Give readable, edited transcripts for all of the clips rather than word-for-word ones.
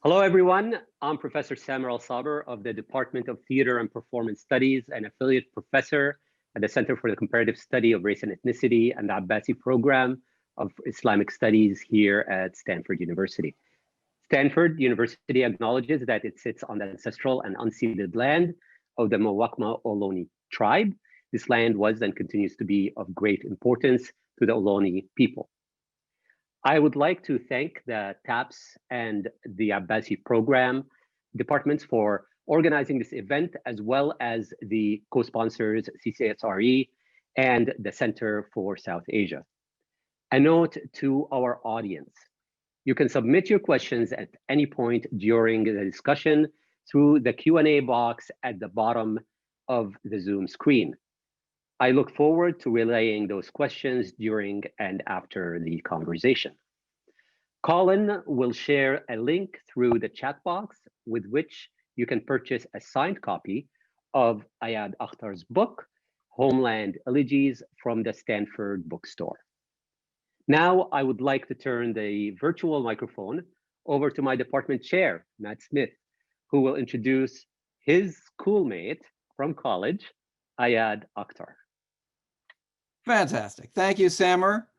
Hello, everyone. I'm Professor Samer Al-Saber of the Department of Theater and Performance Studies and affiliate professor at the Center for the Comparative Study of Race and Ethnicity and the Abbasi program of Islamic Studies here at Stanford University. Stanford University acknowledges that it sits on the ancestral and unceded land of the Muwekma Ohlone tribe. This land was and continues to be of great importance to the Ohlone people. I would like to thank the TAPS and the Abbasi program departments for organizing this event, as well as the co-sponsors CCSRE and the Center for South Asia. A note to our audience: you can submit your questions at any point during the discussion through the Q&A box at the bottom of the Zoom screen. I look forward to relaying those questions during and after the conversation. Colin will share a link through the chat box with which you can purchase a signed copy of Ayad Akhtar's book, Homeland Elegies, from the Stanford bookstore. Now, I would like to turn the virtual microphone over to my department chair, Matt Smith, who will introduce his schoolmate from college, Ayad Akhtar. Fantastic. Thank you, Samer.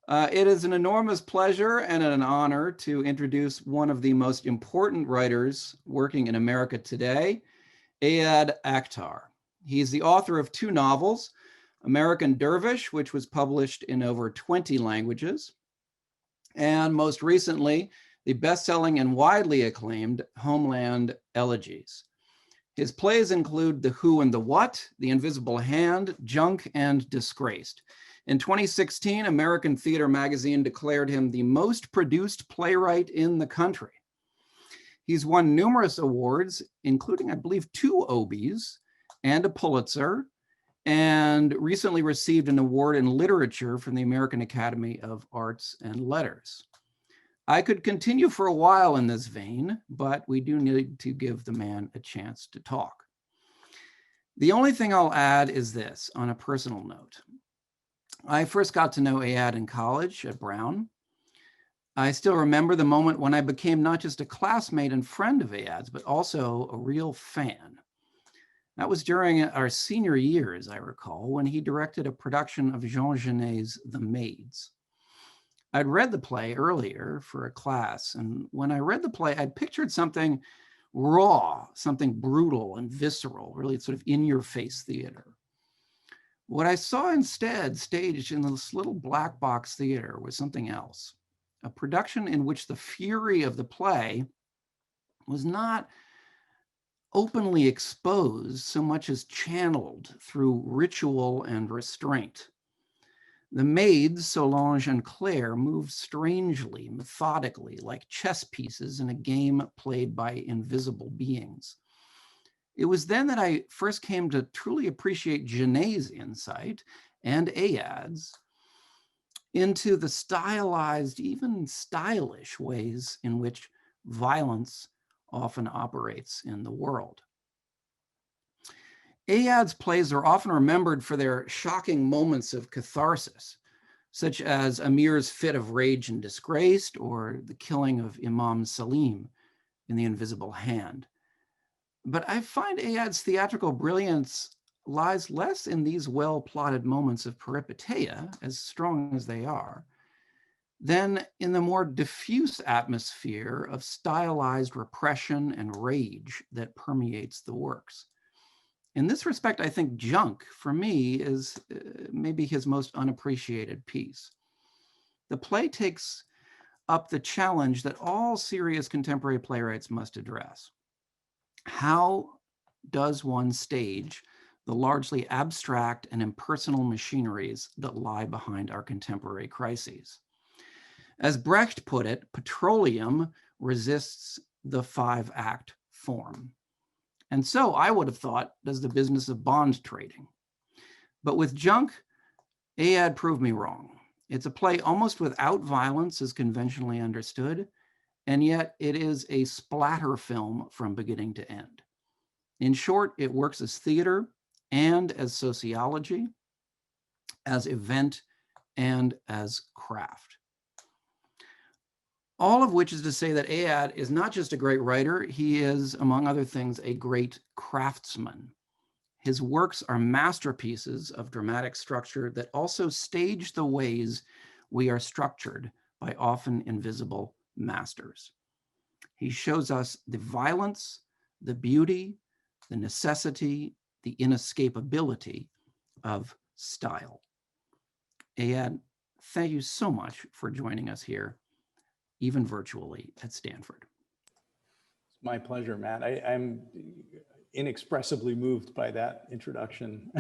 It is an enormous pleasure and an honor to introduce one of the most important writers working in America today, Ayad Akhtar. He's the author of 2 novels, American Dervish, which was published in over 20 languages, and most recently, the best-selling and widely acclaimed Homeland Elegies. His plays include The Who and the What, The Invisible Hand, Junk, and Disgraced. In 2016, American Theater Magazine declared him the most produced playwright in the country. He's won numerous awards, including, I believe, 2 Obies and a Pulitzer, and recently received an award in literature from the American Academy of Arts and Letters. I could continue for a while in this vein, but we do need to give the man a chance to talk. The only thing I'll add is this, on a personal note. I first got to know Ayad in college at Brown. I still remember the moment when I became not just a classmate and friend of Ayad's, but also a real fan. That was during our senior years, I recall, when he directed a production of Jean Genet's The Maids. I'd read the play earlier for a class, and when I read the play, I'd pictured something raw, something brutal and visceral, really sort of in-your-face theater. What I saw instead staged in this little black box theater was something else, a production in which the fury of the play was not openly exposed so much as channeled through ritual and restraint. The maids, Solange and Claire, moved strangely, methodically, like chess pieces in a game played by invisible beings. It was then that I first came to truly appreciate Genet's insight and Ayad's into the stylized, even stylish ways in which violence often operates in the world. Ayad's plays are often remembered for their shocking moments of catharsis, such as Amir's fit of rage and Disgraced, or the killing of Imam Salim in The Invisible Hand. But I find Ayad's theatrical brilliance lies less in these well-plotted moments of peripeteia, as strong as they are, than in the more diffuse atmosphere of stylized repression and rage that permeates the works. In this respect, I think Junk, for me, is maybe his most unappreciated piece. The play takes up the challenge that all serious contemporary playwrights must address. How does one stage the largely abstract and impersonal machineries that lie behind our contemporary crises? As Brecht put it, petroleum resists the 5-act form. And so I would have thought does the business of bond trading. But with Junk, Ayad proved me wrong. It's a play almost without violence as conventionally understood, and yet it is a splatter film from beginning to end. In short, it works as theater and as sociology, as event and as craft. All of which is to say that Ayad is not just a great writer, he is, among other things, a great craftsman. His works are masterpieces of dramatic structure that also stage the ways we are structured by often invisible masters. He shows us the violence, the beauty, the necessity, the inescapability of style. Ayad, thank you so much for joining us here, even virtually at Stanford. It's my pleasure, Matt. I'm inexpressibly moved by that introduction.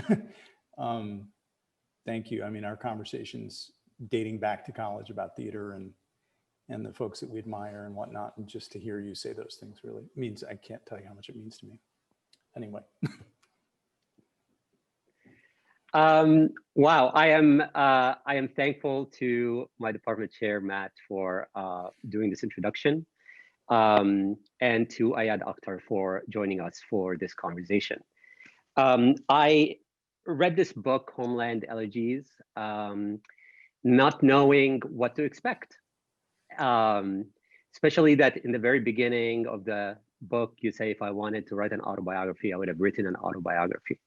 Thank you. I mean, our conversations dating back to college about theater and the folks that we admire and whatnot, and just to hear you say those things really means, I can't tell you how much it means to me. Anyway. Wow, I am thankful to my department chair, Matt, for doing this introduction, and to Ayad Akhtar for joining us for this conversation. I read this book, Homeland Elegies, not knowing what to expect. Especially that in the very beginning of the book, you say, if I wanted to write an autobiography, I would have written an autobiography.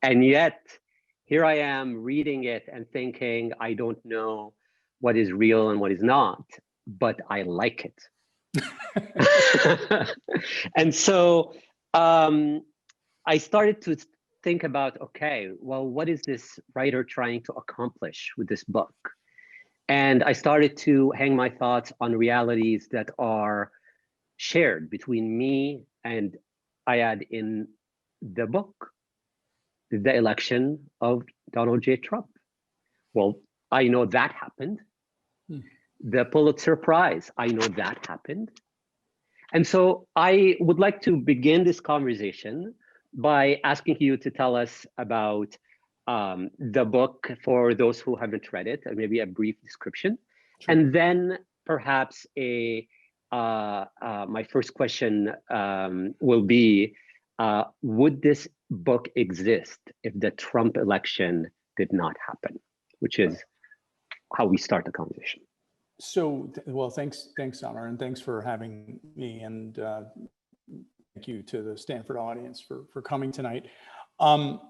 And yet, here I am reading it and thinking, I don't know what is real and what is not, but I like it. And so I started to think about, okay, well, what is this writer trying to accomplish with this book? And I started to hang my thoughts on realities that are shared between me and Ayad in the book. The election of Donald J. Trump. Well, I know that happened. The Pulitzer Prize, I know that happened. And so I would like to begin this conversation by asking you to tell us about the book for those who haven't read it, and maybe a brief description. Sure. And then perhaps my first question will be, would this book exist if the Trump election did not happen? Which is how we start the conversation. So, well, thanks, Amar, and thanks for having me, and thank you to the Stanford audience for coming tonight. My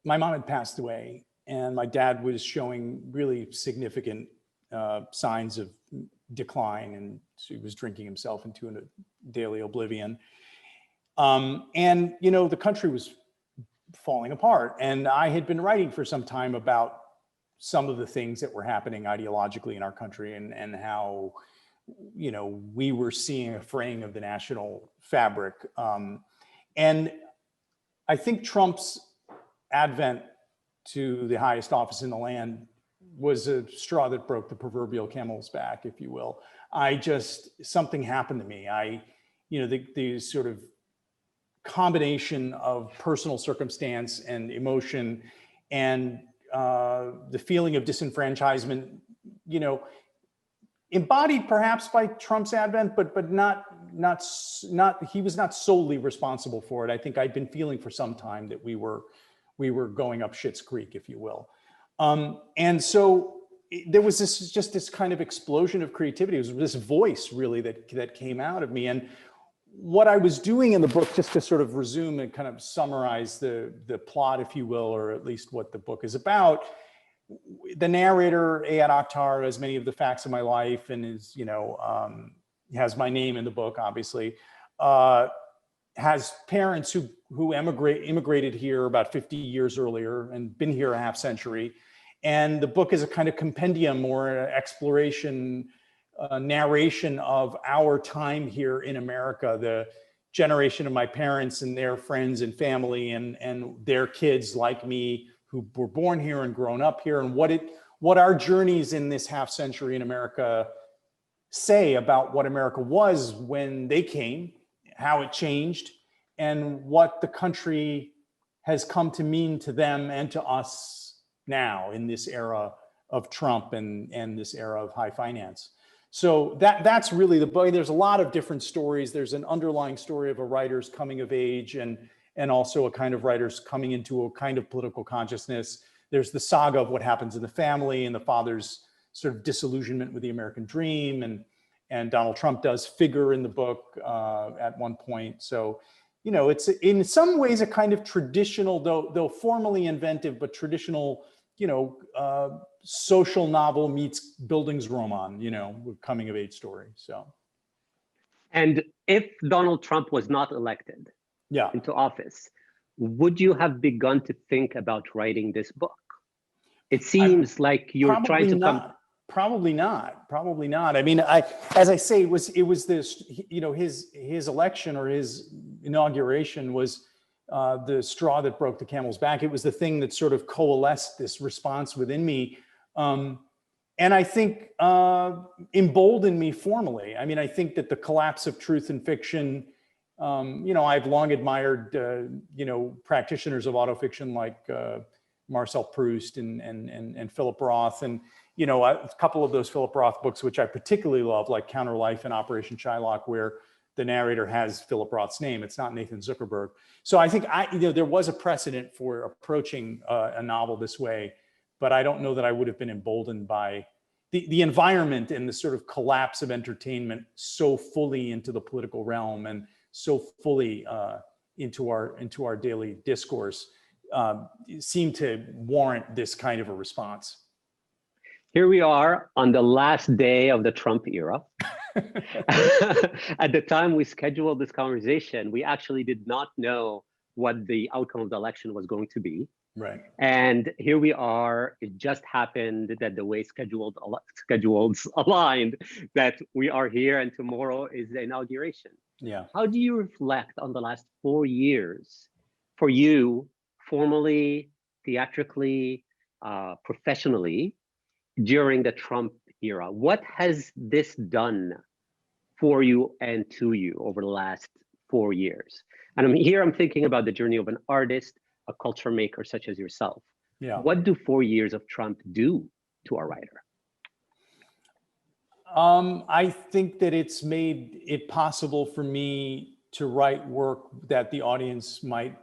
mom had passed away, and my dad was showing really significant signs of decline, and so he was drinking himself into a daily oblivion. And, you know, the country was falling apart, and I had been writing for some time about some of the things that were happening ideologically in our country, and how, you know, we were seeing a fraying of the national fabric. And I think Trump's advent to the highest office in the land was a straw that broke the proverbial camel's back, if you will. Something happened to me. You know, the sort of combination of personal circumstance and emotion and the feeling of disenfranchisement, you know, embodied perhaps by Trump's advent, but not he was not solely responsible for it. I think I'd been feeling for some time that we were going up Schitt's Creek, if you will. And so there was this kind of explosion of creativity. It was this voice really that came out of me. And what I was doing in the book, just to sort of resume and kind of summarize the plot, if you will, or at least what the book is about, the narrator, Ayad Akhtar, has many of the facts of my life and is, you know, has my name in the book, obviously, has parents who immigrated here about 50 years earlier and been here a half century. And the book is a kind of compendium or an exploration, narration of our time here in America, the generation of my parents and their friends and family and their kids like me who were born here and grown up here, and what our journeys in this half century in America say about what America was when they came, how it changed, and what the country has come to mean to them and to us now in this era of Trump and this era of high finance. So that's really the book. There's a lot of different stories. There's an underlying story of a writer's coming of age and also a kind of writer's coming into a kind of political consciousness. There's the saga of what happens in the family and the father's sort of disillusionment with the American dream, and Donald Trump does figure in the book at one point. So, you know, it's in some ways a kind of traditional, though formally inventive, but traditional, you know, social novel meets Bildungsroman, you know, coming of age story. So. And if Donald Trump was not elected into office, would you have begun to think about writing this book? It seems like you're trying to come. Probably not. Probably not. I mean, as I say, it was this, you know, his election or his inauguration was the straw that broke the camel's back. It was the thing that sort of coalesced this response within me. And I think emboldened me formally. I mean, I think that the collapse of truth and fiction, you know, I've long admired, you know, practitioners of autofiction like Marcel Proust and Philip Roth. And, you know, a couple of those Philip Roth books, which I particularly love, like Counter Life and Operation Shylock, where the narrator has Philip Roth's name. It's not Nathan Zuckerberg. So I think you know, there was a precedent for approaching a novel this way. But I don't know that I would have been emboldened by the environment and the sort of collapse of entertainment so fully into the political realm and so fully into our daily discourse seemed to warrant this kind of a response. Here we are on the last day of the Trump era. At the time we scheduled this conversation, we actually did not know what the outcome of the election was going to be. Right. And here we are. It just happened that the way schedules aligned, that we are here and tomorrow is the inauguration. Yeah. How do you reflect on the last 4 years for you, formally, theatrically, professionally, during the Trump era? What has this done for you and to you over the last 4 years? And I'm thinking about the journey of an artist, a culture maker such as yourself. Yeah. What do 4 years of Trump do to a writer? I think that it's made it possible for me to write work that the audience might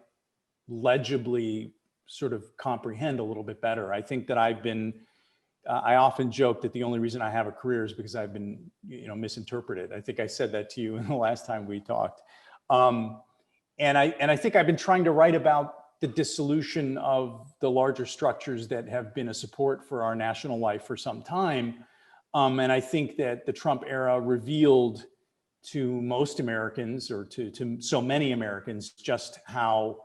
legibly sort of comprehend a little bit better. I think that I often joke that the only reason I have a career is because I've been, you know, misinterpreted. I think I said that to you in the last time we talked. And I think I've been trying to write about the dissolution of the larger structures that have been a support for our national life for some time. And I think that the Trump era revealed to most Americans, or to so many Americans, just how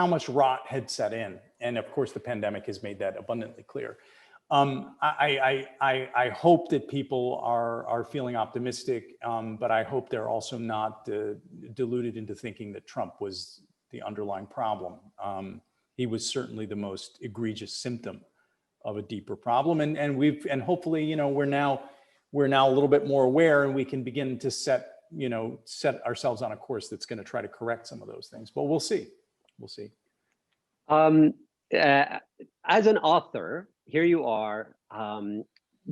much rot had set in. And of course, the pandemic has made that abundantly clear. I hope that people are feeling optimistic, but I hope they're also not deluded into thinking that Trump was the underlying problem. He was certainly the most egregious symptom of a deeper problem, and hopefully, you know, we're now a little bit more aware, and we can begin to set ourselves on a course that's going to try to correct some of those things. But we'll see. As an author, here you are,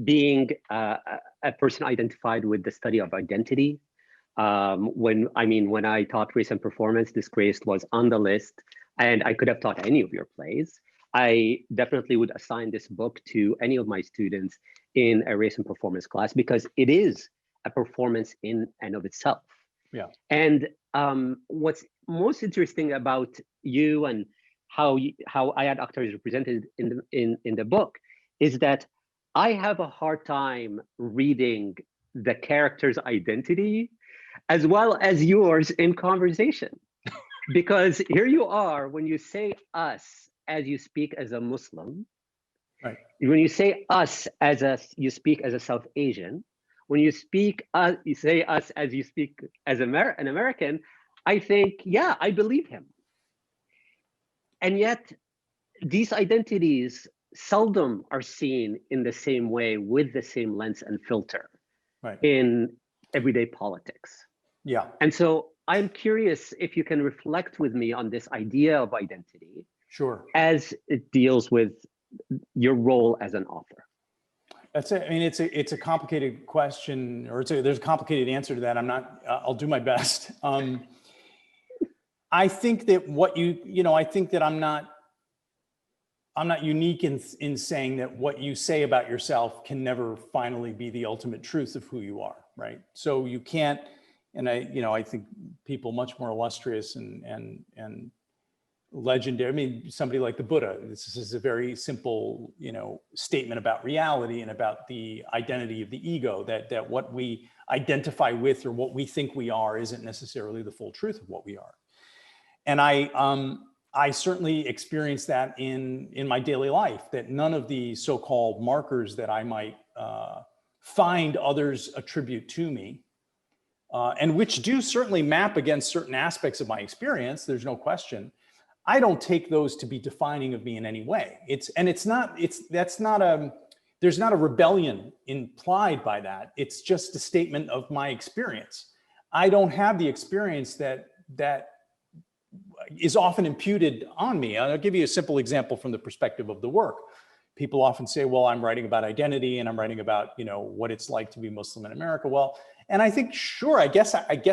being a person identified with the study of identity. When I taught Race and Performance, Disgraced was on the list, and I could have taught any of your plays. I definitely would assign this book to any of my students in a Race and Performance class, because it is a performance in and of itself. Yeah. And what's most interesting about you and how Ayad Akhtar is represented in the book is that I have a hard time reading the character's identity as well as yours in conversation. Because here you are, when you say us as you speak as a Muslim, right? When you say us you speak as a South Asian, when you say us as you speak as an American, I think, yeah, I believe him. And yet these identities seldom are seen in the same way, with the same lens and filter, right, in everyday politics. Yeah. And so I'm curious if you can reflect with me on this idea of identity. Sure. As it deals with your role as an author. That's it. I mean, it's a complicated question, or there's a complicated answer to that. I'll do my best. I think that I think that I'm not I'm not unique in saying that what you say about yourself can never finally be the ultimate truth of who you are, right? So you can't, and I think people much more illustrious and legendary. I mean, somebody like the Buddha, this is a very simple, statement about reality and about the identity of the ego, that what we identify with or what we think we are isn't necessarily the full truth of what we are. And I certainly experience that in my daily life, that none of the so-called markers that I might find others attribute to me, and which do certainly map against certain aspects of my experience, there's no question. I don't take those to be defining of me in any way. There's not a rebellion implied by that. It's just a statement of my experience. I don't have the experience that is often imputed on me. I'll give you a simple example from the perspective of the work. People often say, well, I'm writing about identity and I'm writing about, what it's like to be Muslim in America. Well, and I think, sure, I guess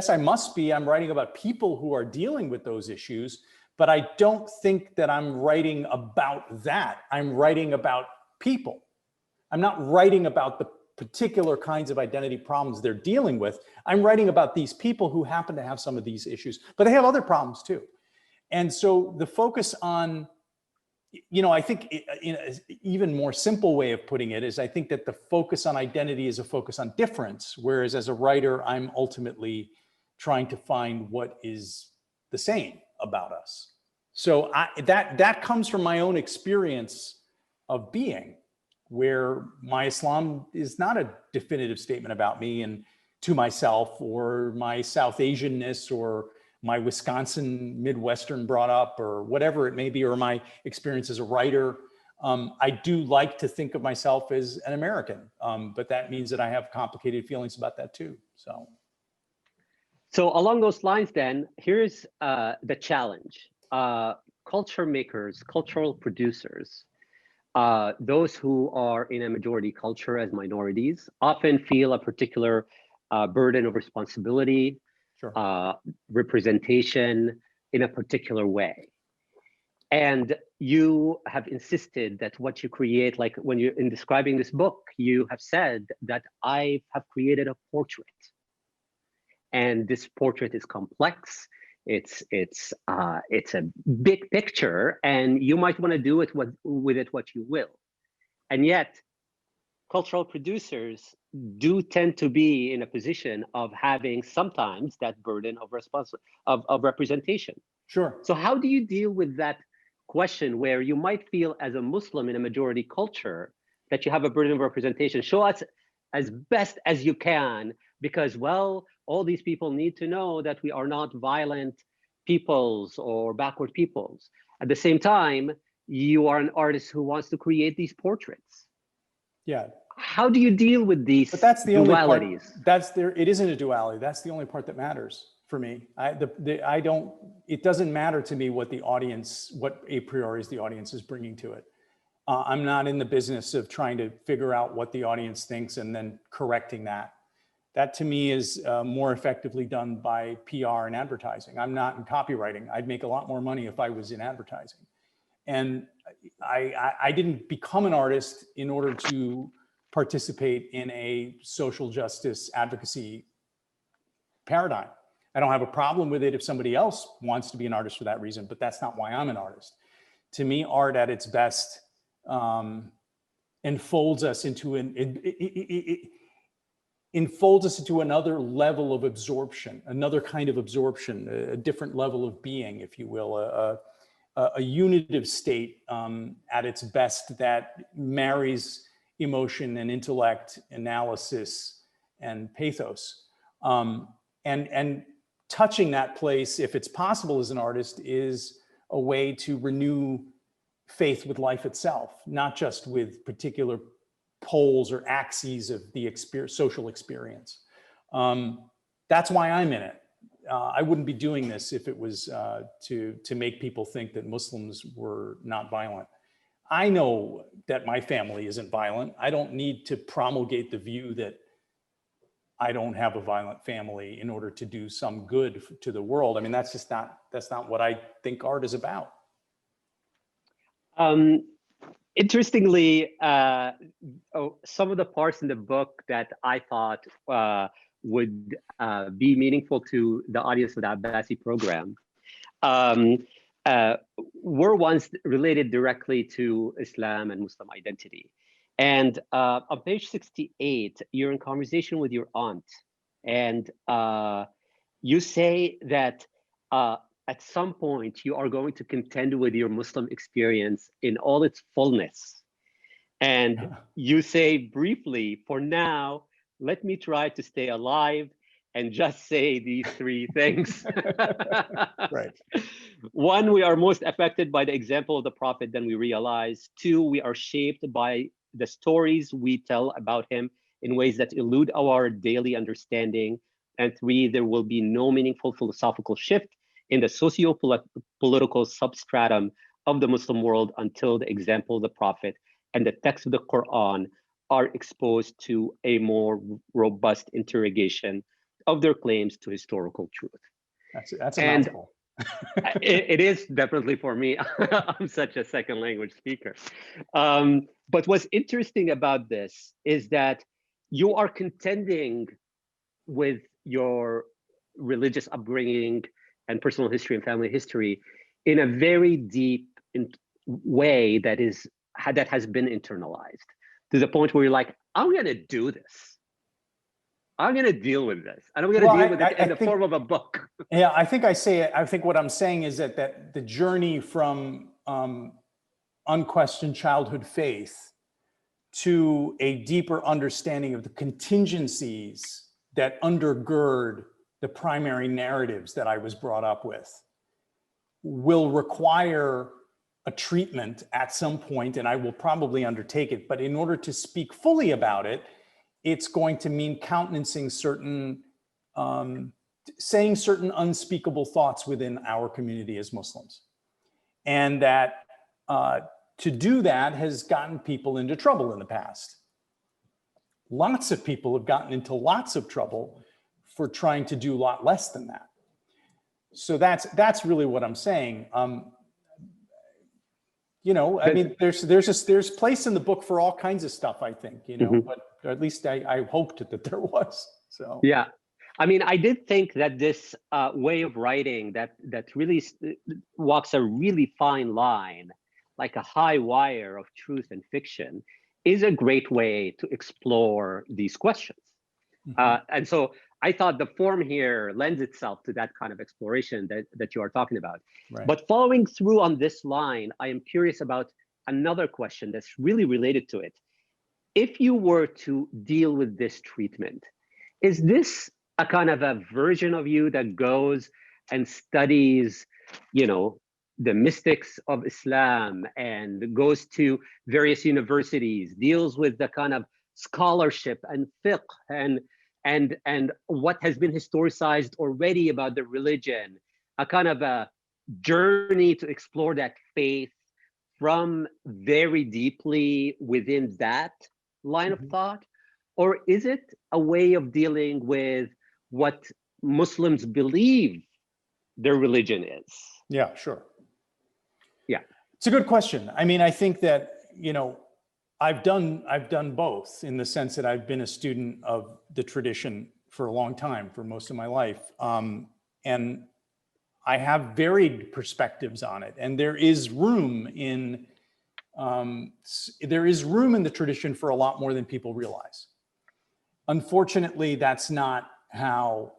I must be. I'm writing about people who are dealing with those issues, but I don't think that I'm writing about that. I'm writing about people. I'm not writing about the particular kinds of identity problems they're dealing with. I'm writing about these people who happen to have some of these issues, but they have other problems too. And so the focus on, I think in an even more simple way of putting it is I think that the focus on identity is a focus on difference, whereas as a writer, I'm ultimately trying to find what is the same about us. So that comes from my own experience of being, where my Islam is not a definitive statement about me and to myself, or my South Asianness, or my Wisconsin Midwestern brought up, or whatever it may be, or my experience as a writer. I do like to think of myself as an American, but that means that I have complicated feelings about that too. So along those lines, then, here's the challenge. Culture makers, cultural producers, those who are in a majority culture as minorities often feel a particular burden of responsibility, sure, representation in a particular way. And you have insisted that what you create, like when you're in describing this book, you have said that I have created a portrait. And this portrait is complex. It's a big picture, and you might want to do it with it what you will. And yet, cultural producers do tend to be in a position of having sometimes that burden of representation. Sure. So how do you deal with that question where you might feel as a Muslim in a majority culture that you have a burden of representation? Show us as best as you can, because, well, all these people need to know that we are not violent peoples or backward peoples. At the same time, you are an artist who wants to create these portraits. Yeah. How do you deal with these But that's the dualities? Only part, it isn't a duality. That's the only part that matters for me. It doesn't matter to me what a priori is the audience is bringing to it. I'm not in the business of trying to figure out what the audience thinks and then correcting that. That to me is more effectively done by PR and advertising. I'm not in copywriting. I'd make a lot more money if I was in advertising. And I didn't become an artist in order to participate in a social justice advocacy paradigm. I don't have a problem with it if somebody else wants to be an artist for that reason, but that's not why I'm an artist. To me, art at its best enfolds us into another level of absorption, another kind of absorption, a different level of being, if you will, a unitive state at its best that marries emotion and intellect, analysis and pathos. And touching that place, if it's possible as an artist, is a way to renew faith with life itself, not just with particular poles or axes of the social experience. That's why I'm in it. I wouldn't be doing this if it was to make people think that Muslims were not violent. I know that my family isn't violent. I don't need to promulgate the view that I don't have a violent family in order to do some good to the world. I mean, that's not what I think art is about. Interestingly, some of the parts in the book that I thought would be meaningful to the audience of the Abbasi program were ones related directly to Islam and Muslim identity. And on page 68, you're in conversation with your aunt, and you say that at some point you are going to contend with your Muslim experience in all its fullness. And you say briefly, for now, let me try to stay alive and just say these three things. Right. One, we are most affected by the example of the Prophet than we realize. Two, we are shaped by the stories we tell about him in ways that elude our daily understanding. And three, there will be no meaningful philosophical shift in the socio-political substratum of the Muslim world until the example of the Prophet and the text of the Quran are exposed to a more robust interrogation of their claims to historical truth. That's a mouthful. It is definitely for me. I'm such a second language speaker. But what's interesting about this is that you are contending with your religious upbringing and personal history and family history in a very deep way that has been internalized to the point where you're like, I'm going to do this. I'm going to deal with this. And I'm going to deal with it in the form of a book. Yeah, I think what I'm saying is that the journey from unquestioned childhood faith to a deeper understanding of the contingencies that undergird the primary narratives that I was brought up with will require a treatment at some point, and I will probably undertake it. But in order to speak fully about it, it's going to mean countenancing certain, saying certain unspeakable thoughts within our community as Muslims. And that to do that has gotten people into trouble in the past. Lots of people have gotten into lots of trouble for trying to do a lot less than that. So that's really what I'm saying. You know, I mean, there's place in the book for all kinds of stuff, I think, you know, but at least I hoped that there was. So yeah, I mean, I did think that this way of writing that really walks a really fine line, like a high wire of truth and fiction, is a great way to explore these questions. And so I thought the form here lends itself to that kind of exploration that you are talking about. Right. But following through on this line, I am curious about another question that's really related to it. If you were to deal with this treatment, is this a kind of a version of you that goes and studies, you know, the mystics of Islam and goes to various universities, deals with the kind of scholarship and fiqh and what has been historicized already about the religion, a kind of a journey to explore that faith from very deeply within that line of thought? Or is it a way of dealing with what Muslims believe their religion is? Yeah, sure. Yeah. It's a good question. I mean, I think that, you know, I've done both in the sense that I've been a student of the tradition for a long time, for most of my life. And I have varied perspectives on it. And there is room in the tradition for a lot more than people realize. Unfortunately, that's not how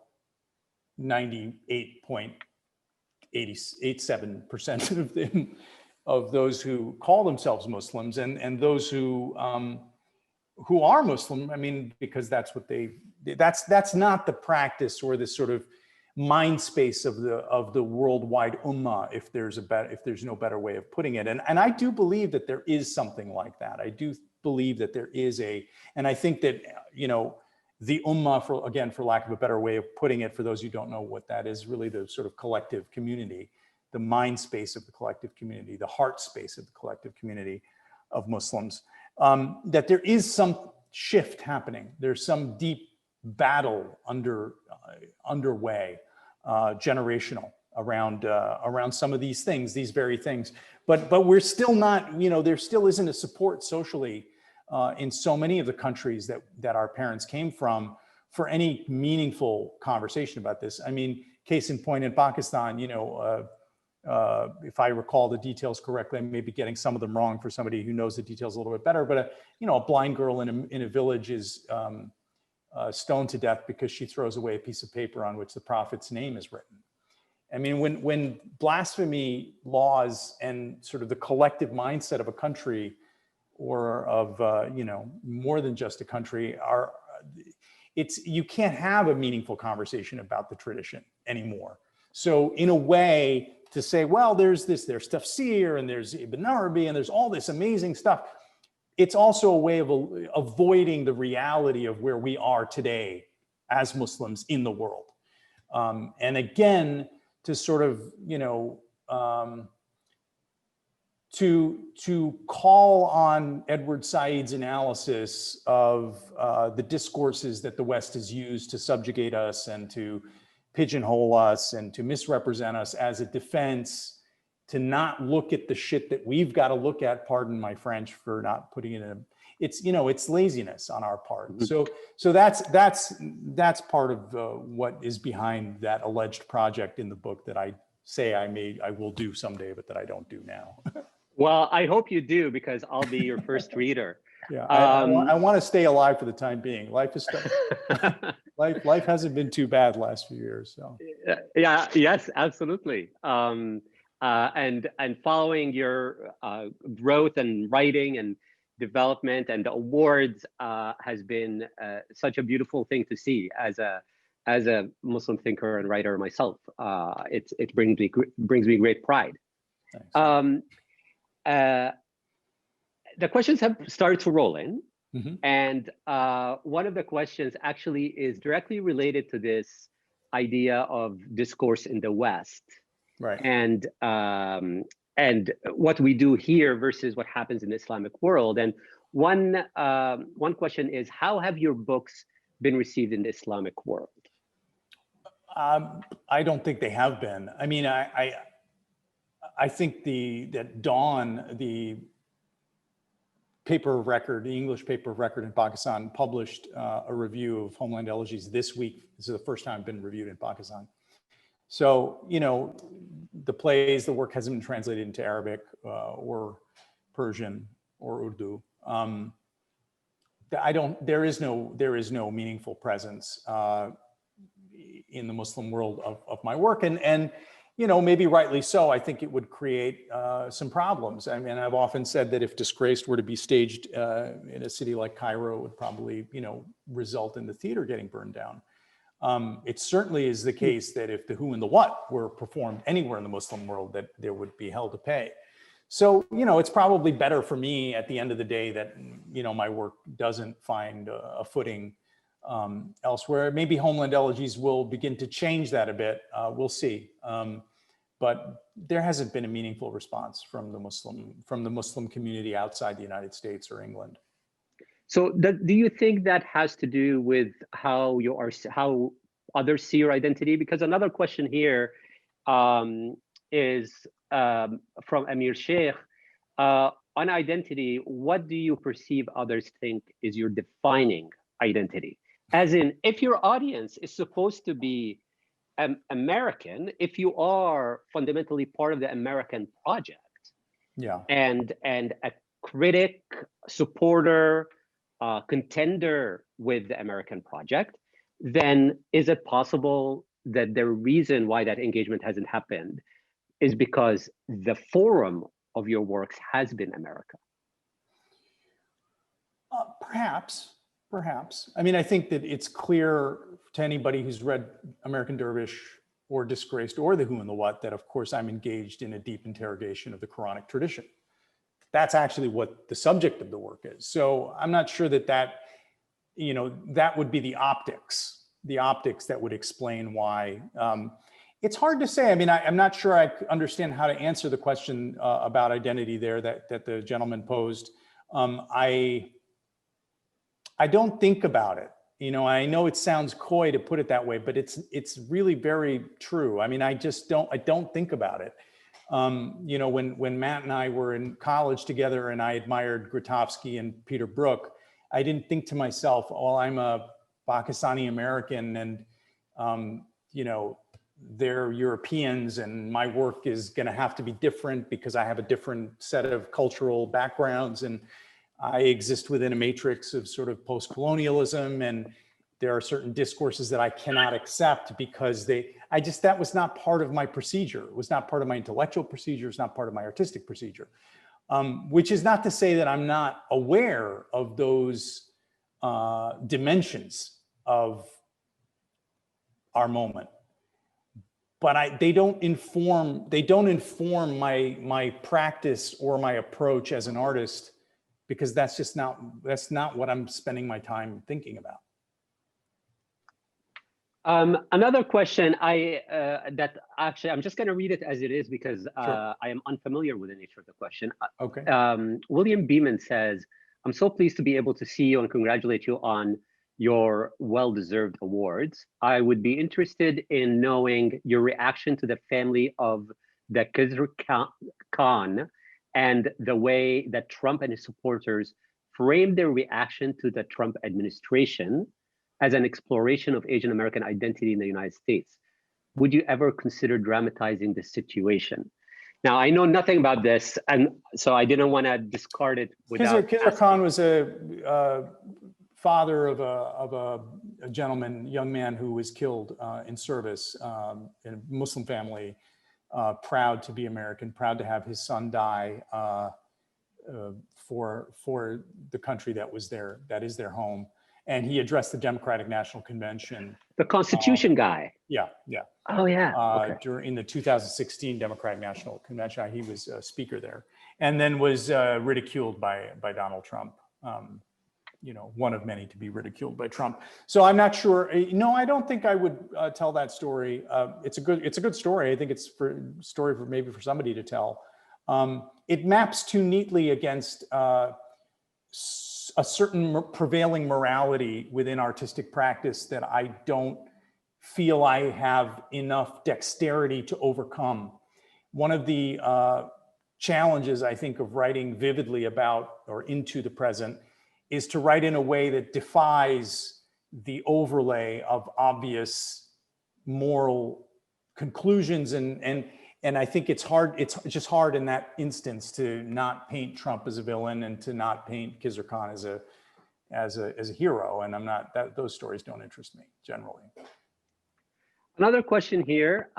98.87% of those who call themselves Muslims and those who are Muslim, I mean, because that's what that's not the practice or the sort of mind space of the worldwide ummah, if there's no better way of putting it. And I do believe that there is something like that. I do believe that there is and I think that, you know, the ummah, for lack of a better way of putting it, for those who don't know what that is, really the sort of collective community, the mind space of the collective community, the heart space of the collective community of Muslims, that there is some shift happening. There's some deep battle underway, generational, around some of these things, these very things. but we're still not, there still isn't a support socially in so many of the countries that our parents came from for any meaningful conversation about this. I mean, case in point, in Pakistan, if I recall the details correctly, I may be getting some of them wrong for somebody who knows the details a little bit better, but a blind girl in a village is stoned to death because she throws away a piece of paper on which the prophet's name is written. I mean, when blasphemy laws and sort of the collective mindset of a country or of, more than just a country you can't have a meaningful conversation about the tradition anymore. So in a way to say, well, there's tafsir and there's Ibn Arabi and there's all this amazing stuff. It's also a way of avoiding the reality of where we are today as Muslims in the world. And again, to sort of, to call on Edward Said's analysis of the discourses that the West has used to subjugate us and to pigeonhole us and to misrepresent us as a defense, to not look at the shit that we've got to look at, pardon my French for not putting it in it's laziness on our part. Mm-hmm. So that's part of what is behind that alleged project in the book that I say I will do someday, but that I don't do now. Well, I hope you do, because I'll be your first reader. Yeah, I want to stay alive for the time being. Life is life hasn't been too bad the last few years. So yeah, yes, absolutely. And following your growth and writing and development and awards has been such a beautiful thing to see as a Muslim thinker and writer myself. It brings me great pride. The questions have started to roll in. Mm-hmm. And one of the questions actually is directly related to this idea of discourse in the West, right? And what we do here versus what happens in the Islamic world. And one question is, how have your books been received in the Islamic world? I don't think they have been. I mean, I think that Dawn, the paper of record, the English paper of record in Pakistan, published a review of Homeland Elegies this week. This is the first time it's been reviewed in Pakistan. So, the plays, the work hasn't been translated into Arabic or Persian or Urdu. There is no meaningful presence in the Muslim world of my work. And maybe rightly so. I think it would create some problems. I mean, I've often said that if Disgraced were to be staged in a city like Cairo, it would probably, result in the theater getting burned down. It certainly is the case that if the who and the what were performed anywhere in the Muslim world, that there would be hell to pay. So, it's probably better for me at the end of the day that, my work doesn't find a footing elsewhere. Maybe Homeland Elegies will begin to change that a bit. We'll see. But there hasn't been a meaningful response from the Muslim community outside the United States or England. So do you think that has to do with how others see your identity? Because another question here is from Amir Sheikh. On identity, what do you perceive others think is your defining identity? As in, if your audience is supposed to be American, if you are fundamentally part of the American project, yeah, and a critic, supporter, contender with the American project, then is it possible that the reason why that engagement hasn't happened is because the forum of your works has been America? Perhaps. I mean, I think that it's clear to anybody who's read American Dervish or Disgraced or The Who and the What that, of course, I'm engaged in a deep interrogation of the Quranic tradition. That's actually what the subject of the work is. So I'm not sure that would be the optics that would explain why. It's hard to say. I mean, I'm not sure I understand how to answer the question about identity there that the gentleman posed. I don't think about it. I know it sounds coy to put it that way, but it's really very true. I mean, I don't think about it. You know, when Matt and I were in college together and I admired Grotowski and Peter Brook, I didn't think to myself, oh, I'm a Pakistani American and, you know, they're Europeans and my work is going to have to be different because I have a different set of cultural backgrounds and I exist within a matrix of sort of post-colonialism, and there are certain discourses that I cannot accept because that was not part of my procedure. It was not part of my intellectual procedure. It's not part of my artistic procedure, which is not to say that I'm not aware of those dimensions of our moment. But they don't inform my practice or my approach as an artist, because that's not what I'm spending my time thinking about. Another question that actually, I'm just going to read it as it is because Sure. I am unfamiliar with the nature of the question. Okay. William Beeman says, I'm so pleased to be able to see you and congratulate you on your well-deserved awards. I would be interested in knowing your reaction to the family of the Khizr Khan and the way that Trump and his supporters framed their reaction to the Trump administration as an exploration of Asian American identity in the United States. Would you ever consider dramatizing this situation? Now, I know nothing about this, and so I didn't want to discard it without Khizr Khan was a father of a young man who was killed in service in a Muslim family, proud to be American, proud to have his son die for the country that is their home. And he addressed the Democratic National Convention. The Constitution guy. Yeah. Oh yeah. Okay. During the 2016 Democratic National Convention, he was a speaker there, and then was ridiculed by Donald Trump. You know, one of many to be ridiculed by Trump. So I'm not sure. No, I don't think I would tell that story. It's a good story. I think it's maybe for somebody to tell. It maps too neatly against a certain prevailing morality within artistic practice that I don't feel I have enough dexterity to overcome. One of the challenges, I think, of writing vividly about or into the present is to write in a way that defies the overlay of obvious moral conclusions. And I think it's hard, it's just hard in that instance to not paint Trump as a villain and to not paint Khizr Khan as a hero. And those stories don't interest me generally. Another question here,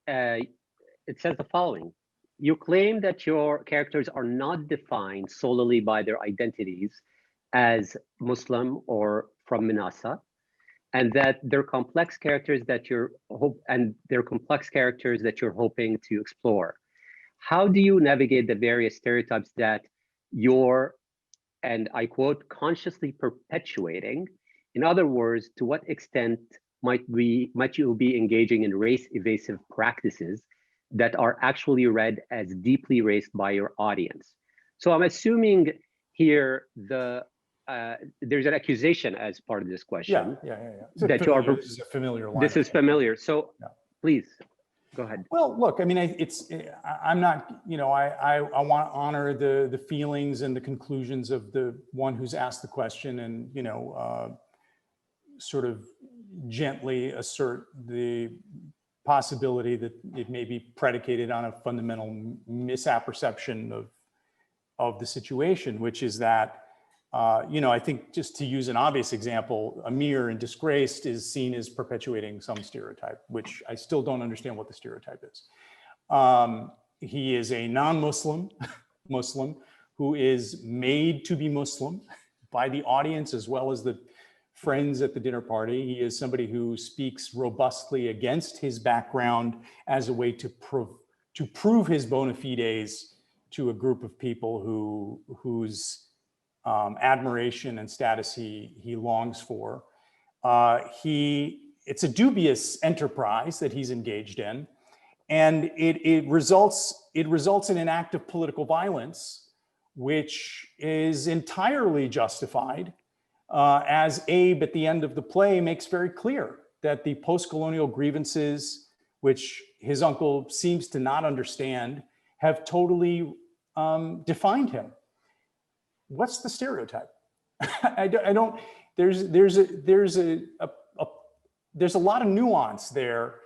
it says the following. You claim that your characters are not defined solely by their identities as Muslim or from Manasa, and that they're complex characters that you're hoping to explore. How do you navigate the various stereotypes that you're, and I quote, consciously perpetuating? In other words, to what extent might you be engaging in race evasive practices that are actually read as deeply racist by your audience? So I'm assuming here there's an accusation as part of this question. Yeah. That this is a familiar line. This is familiar. So please go ahead. Well, look, I mean, I'm not, you know, I want to honor the feelings and the conclusions of the one who's asked the question, and, you know, sort of gently assert the possibility that it may be predicated on a fundamental misapperception of the situation, which is that, you know, I think, just to use an obvious example, Amir in Disgraced is seen as perpetuating some stereotype, which I still don't understand what the stereotype is. He is a non-Muslim Muslim who is made to be Muslim by the audience as well as the friends at the dinner party. He is somebody who speaks robustly against his background as a way to prove his bona fides to a group of people whose admiration and status he longs for. It's a dubious enterprise that he's engaged in, and it results in an act of political violence, which is entirely justified, as Abe at the end of the play makes very clear, that the post-colonial grievances which his uncle seems to not understand, have totally defined him. What's the stereotype? I don't. There's a lot of nuance there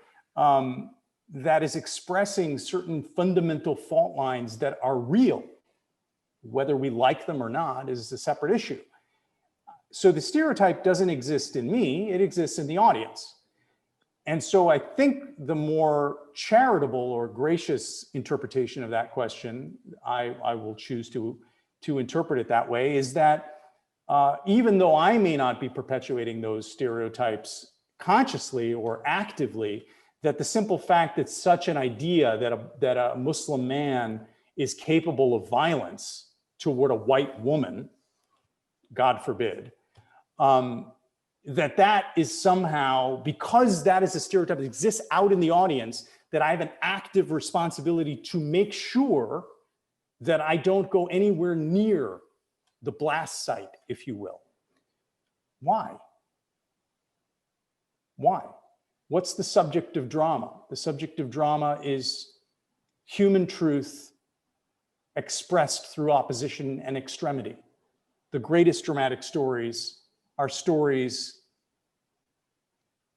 that is expressing certain fundamental fault lines that are real. Whether we like them or not is a separate issue. So the stereotype doesn't exist in me, it exists in the audience. And so I think the more charitable or gracious interpretation of that question, I will choose to interpret it that way, is that even though I may not be perpetuating those stereotypes consciously or actively, that the simple fact that such an idea that a Muslim man is capable of violence toward a white woman, God forbid, that is somehow, because that is a stereotype that exists out in the audience, that I have an active responsibility to make sure that I don't go anywhere near the blast site, if you will. Why? Why? What's the subject of drama? The subject of drama is human truth expressed through opposition and extremity. The greatest dramatic stories are stories,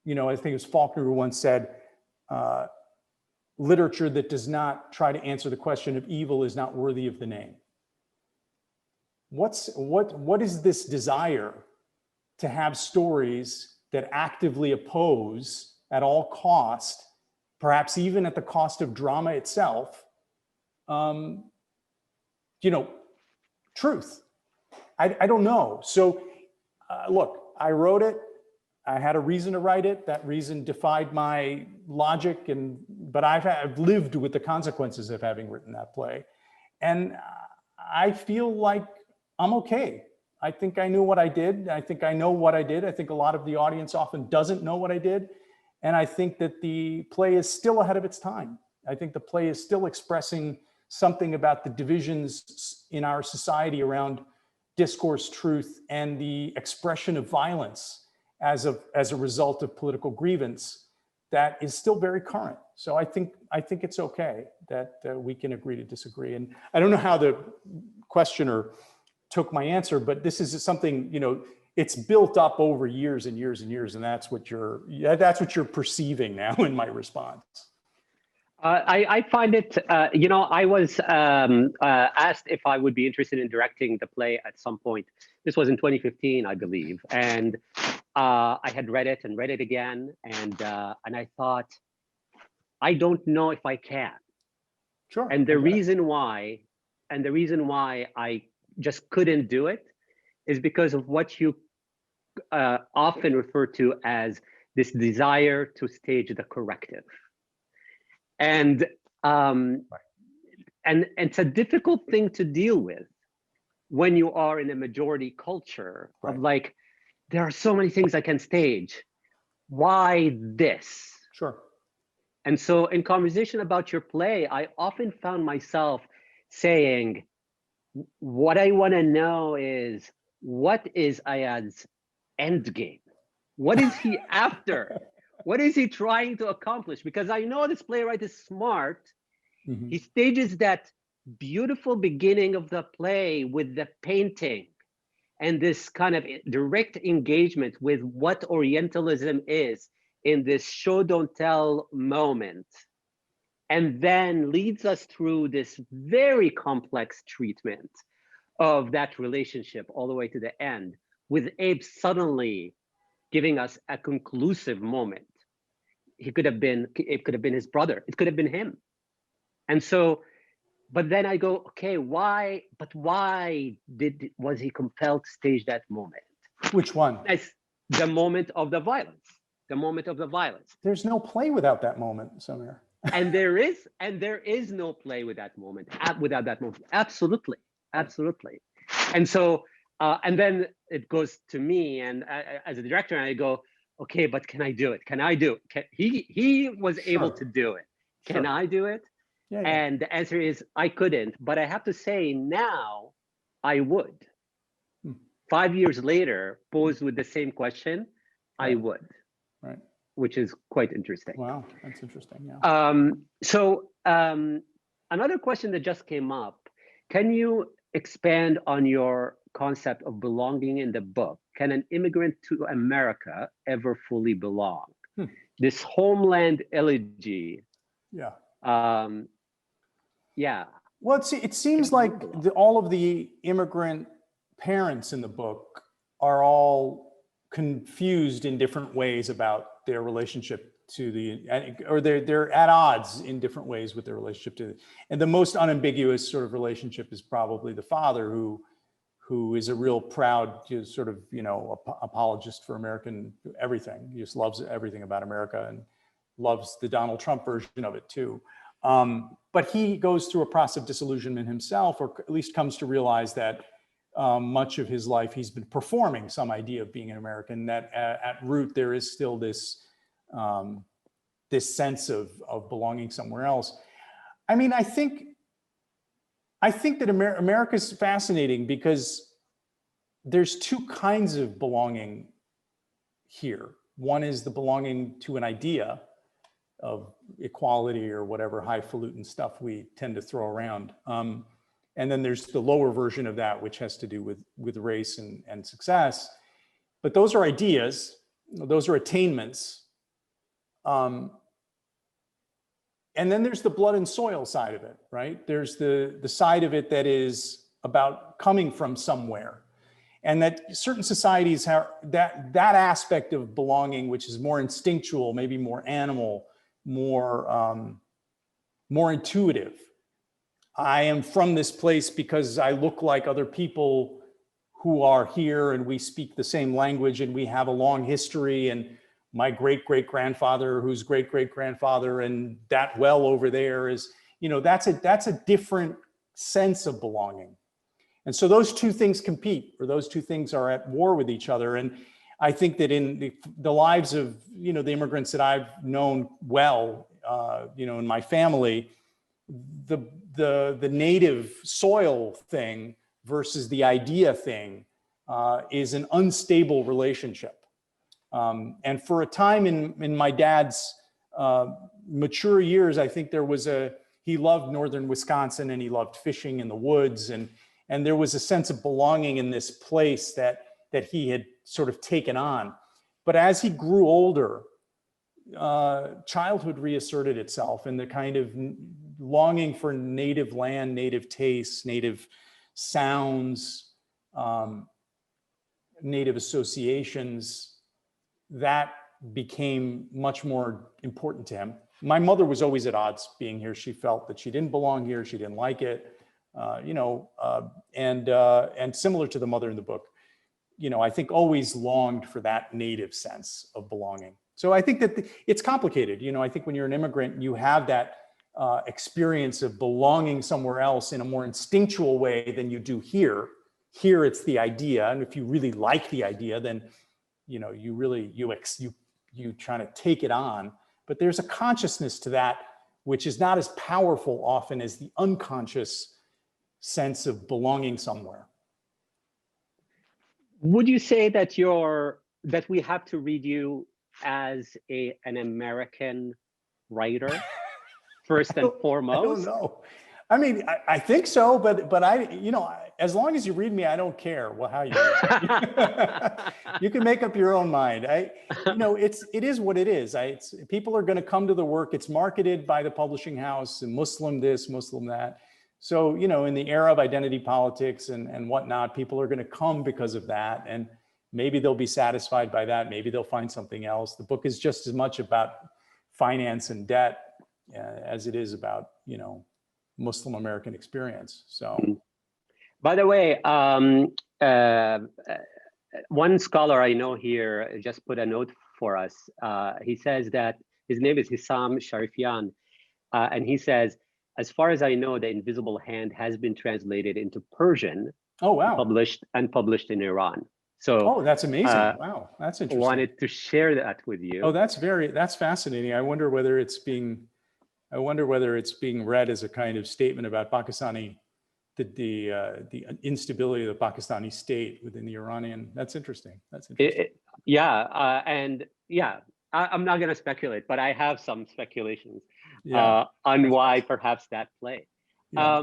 I think it was Faulkner who once said, literature that does not try to answer the question of evil is not worthy of the name. What is this desire to have stories that actively oppose at all cost, perhaps even at the cost of drama itself, truth? I don't know. So look, I wrote it. I had a reason to write it. That reason defied my logic, but I've lived with the consequences of having written that play. And I feel like I'm okay. I think I knew what I did. I think I know what I did. I think a lot of the audience often doesn't know what I did. And I think that the play is still ahead of its time. I think the play is still expressing something about the divisions in our society around discourse, truth, and the expression of violence as a result of political grievance that is still very current. So I think it's okay that we can agree to disagree. And I don't know how the questioner took my answer, but this is something, it's built up over years and years and years, and that's what you're perceiving now in my response. I find it, I was asked if I would be interested in directing the play at some point. This was in 2015, I believe. And I had read it and read it again. And I thought, I don't know if I can. Sure. And the reason why I just couldn't do it is because of what you often refer to as this desire to stage the corrective. And it's a difficult thing to deal with when you are in a majority culture of like, there are so many things I can stage. Why this? Sure. And so in conversation about your play, I often found myself saying, what I want to know is, what is Ayad's end game? What is he after? What is he trying to accomplish? Because I know this playwright is smart. Mm-hmm. He stages that beautiful beginning of the play with the painting and this kind of direct engagement with what Orientalism is in this show don't tell moment, and then leads us through this very complex treatment of that relationship all the way to the end, with Abe suddenly giving us a conclusive moment. It could have been his brother. It could have been him. And so, but then I go, okay, why was he compelled to stage that moment? Which one? The moment of the violence. The moment of the violence. There's no play without that moment, Samir. and there is no play without that moment. Absolutely. And so, and then it goes to me, and as a director, I go, okay, but can I do it? Can I do it? He was able to do it. Can I do it? Yeah. And the answer is I couldn't, but I have to say now I would. 5 years later, posed with the same question, I would. Right. which is quite interesting. Wow, that's interesting. Yeah. Another question that just came up, can you expand on your concept of belonging in the book? Can an immigrant to America ever fully belong? This Homeland Elegy. Yeah. Yeah. Well, it seems like all of the immigrant parents in the book are all confused in different ways about their relationship to they're at odds in different ways with their relationship to, and the most unambiguous sort of relationship is probably the father, who is a real proud sort of, apologist for American everything. He just loves everything about America and loves the Donald Trump version of it too. But he goes through a process of disillusionment himself, or at least comes to realize that much of his life he's been performing some idea of being an American, that at root there is still this sense of belonging somewhere else. I mean, I think that America is fascinating because there's two kinds of belonging here. One is the belonging to an idea of equality or whatever highfalutin stuff we tend to throw around. And then there's the lower version of that, which has to do with race and success. But those are ideas, those are attainments. And then there's the blood and soil side of it, right? There's the side of it that is about coming from somewhere. And that certain societies have that aspect of belonging, which is more instinctual, maybe more animal, more intuitive. I am from this place because I look like other people who are here, and we speak the same language, and we have a long history, and my great-great-grandfather, whose great-great-grandfather, and that well over there is, that's a different sense of belonging. And so those two things compete, or those two things are at war with each other. And I think that in the lives of, the immigrants that I've known well, in my family, the native soil thing versus the idea thing is an unstable relationship. And for a time in my dad's mature years, I think he loved northern Wisconsin, and he loved fishing in the woods, and there was a sense of belonging in this place that he had sort of taken on. But as he grew older, childhood reasserted itself, and the kind of longing for native land, native tastes, native sounds, native associations, that became much more important to him. My mother was always at odds being here. She felt that she didn't belong here. She didn't like it, and similar to the mother in the book, I think always longed for that native sense of belonging. So I think that it's complicated. I think when you're an immigrant, you have that experience of belonging somewhere else in a more instinctual way than you do here. Here, it's the idea, and if you really like the idea, then you try to take it on. But there's a consciousness to that which is not as powerful often as the unconscious sense of belonging somewhere. Would you say that we have to read you as an American writer first and foremost? I don't know. I mean, I think so, but as long as you read me, I don't care how you read me. You can make up your own mind. It is what it is. People are going to come to the work. It's marketed by the publishing house, and Muslim this, Muslim that. So, in the era of identity politics and whatnot, people are going to come because of that. And maybe they'll be satisfied by that. Maybe they'll find something else. The book is just as much about finance and debt as it is about, Muslim American experience. So, by the way, one scholar I know here just put a note for us. He says that his name is Hissam Sharifian, and he says, as far as I know, The Invisible Hand has been translated into Persian. Oh, wow. Published in Iran. So, that's amazing. Wow, that's interesting. Wanted to share that with you. Oh, that's fascinating. I wonder whether it's being read as a kind of statement about Pakistani, the instability of the Pakistani state within the Iranian. That's interesting. I'm not going to speculate, but I have some speculations Yeah. on why perhaps that play. Yeah.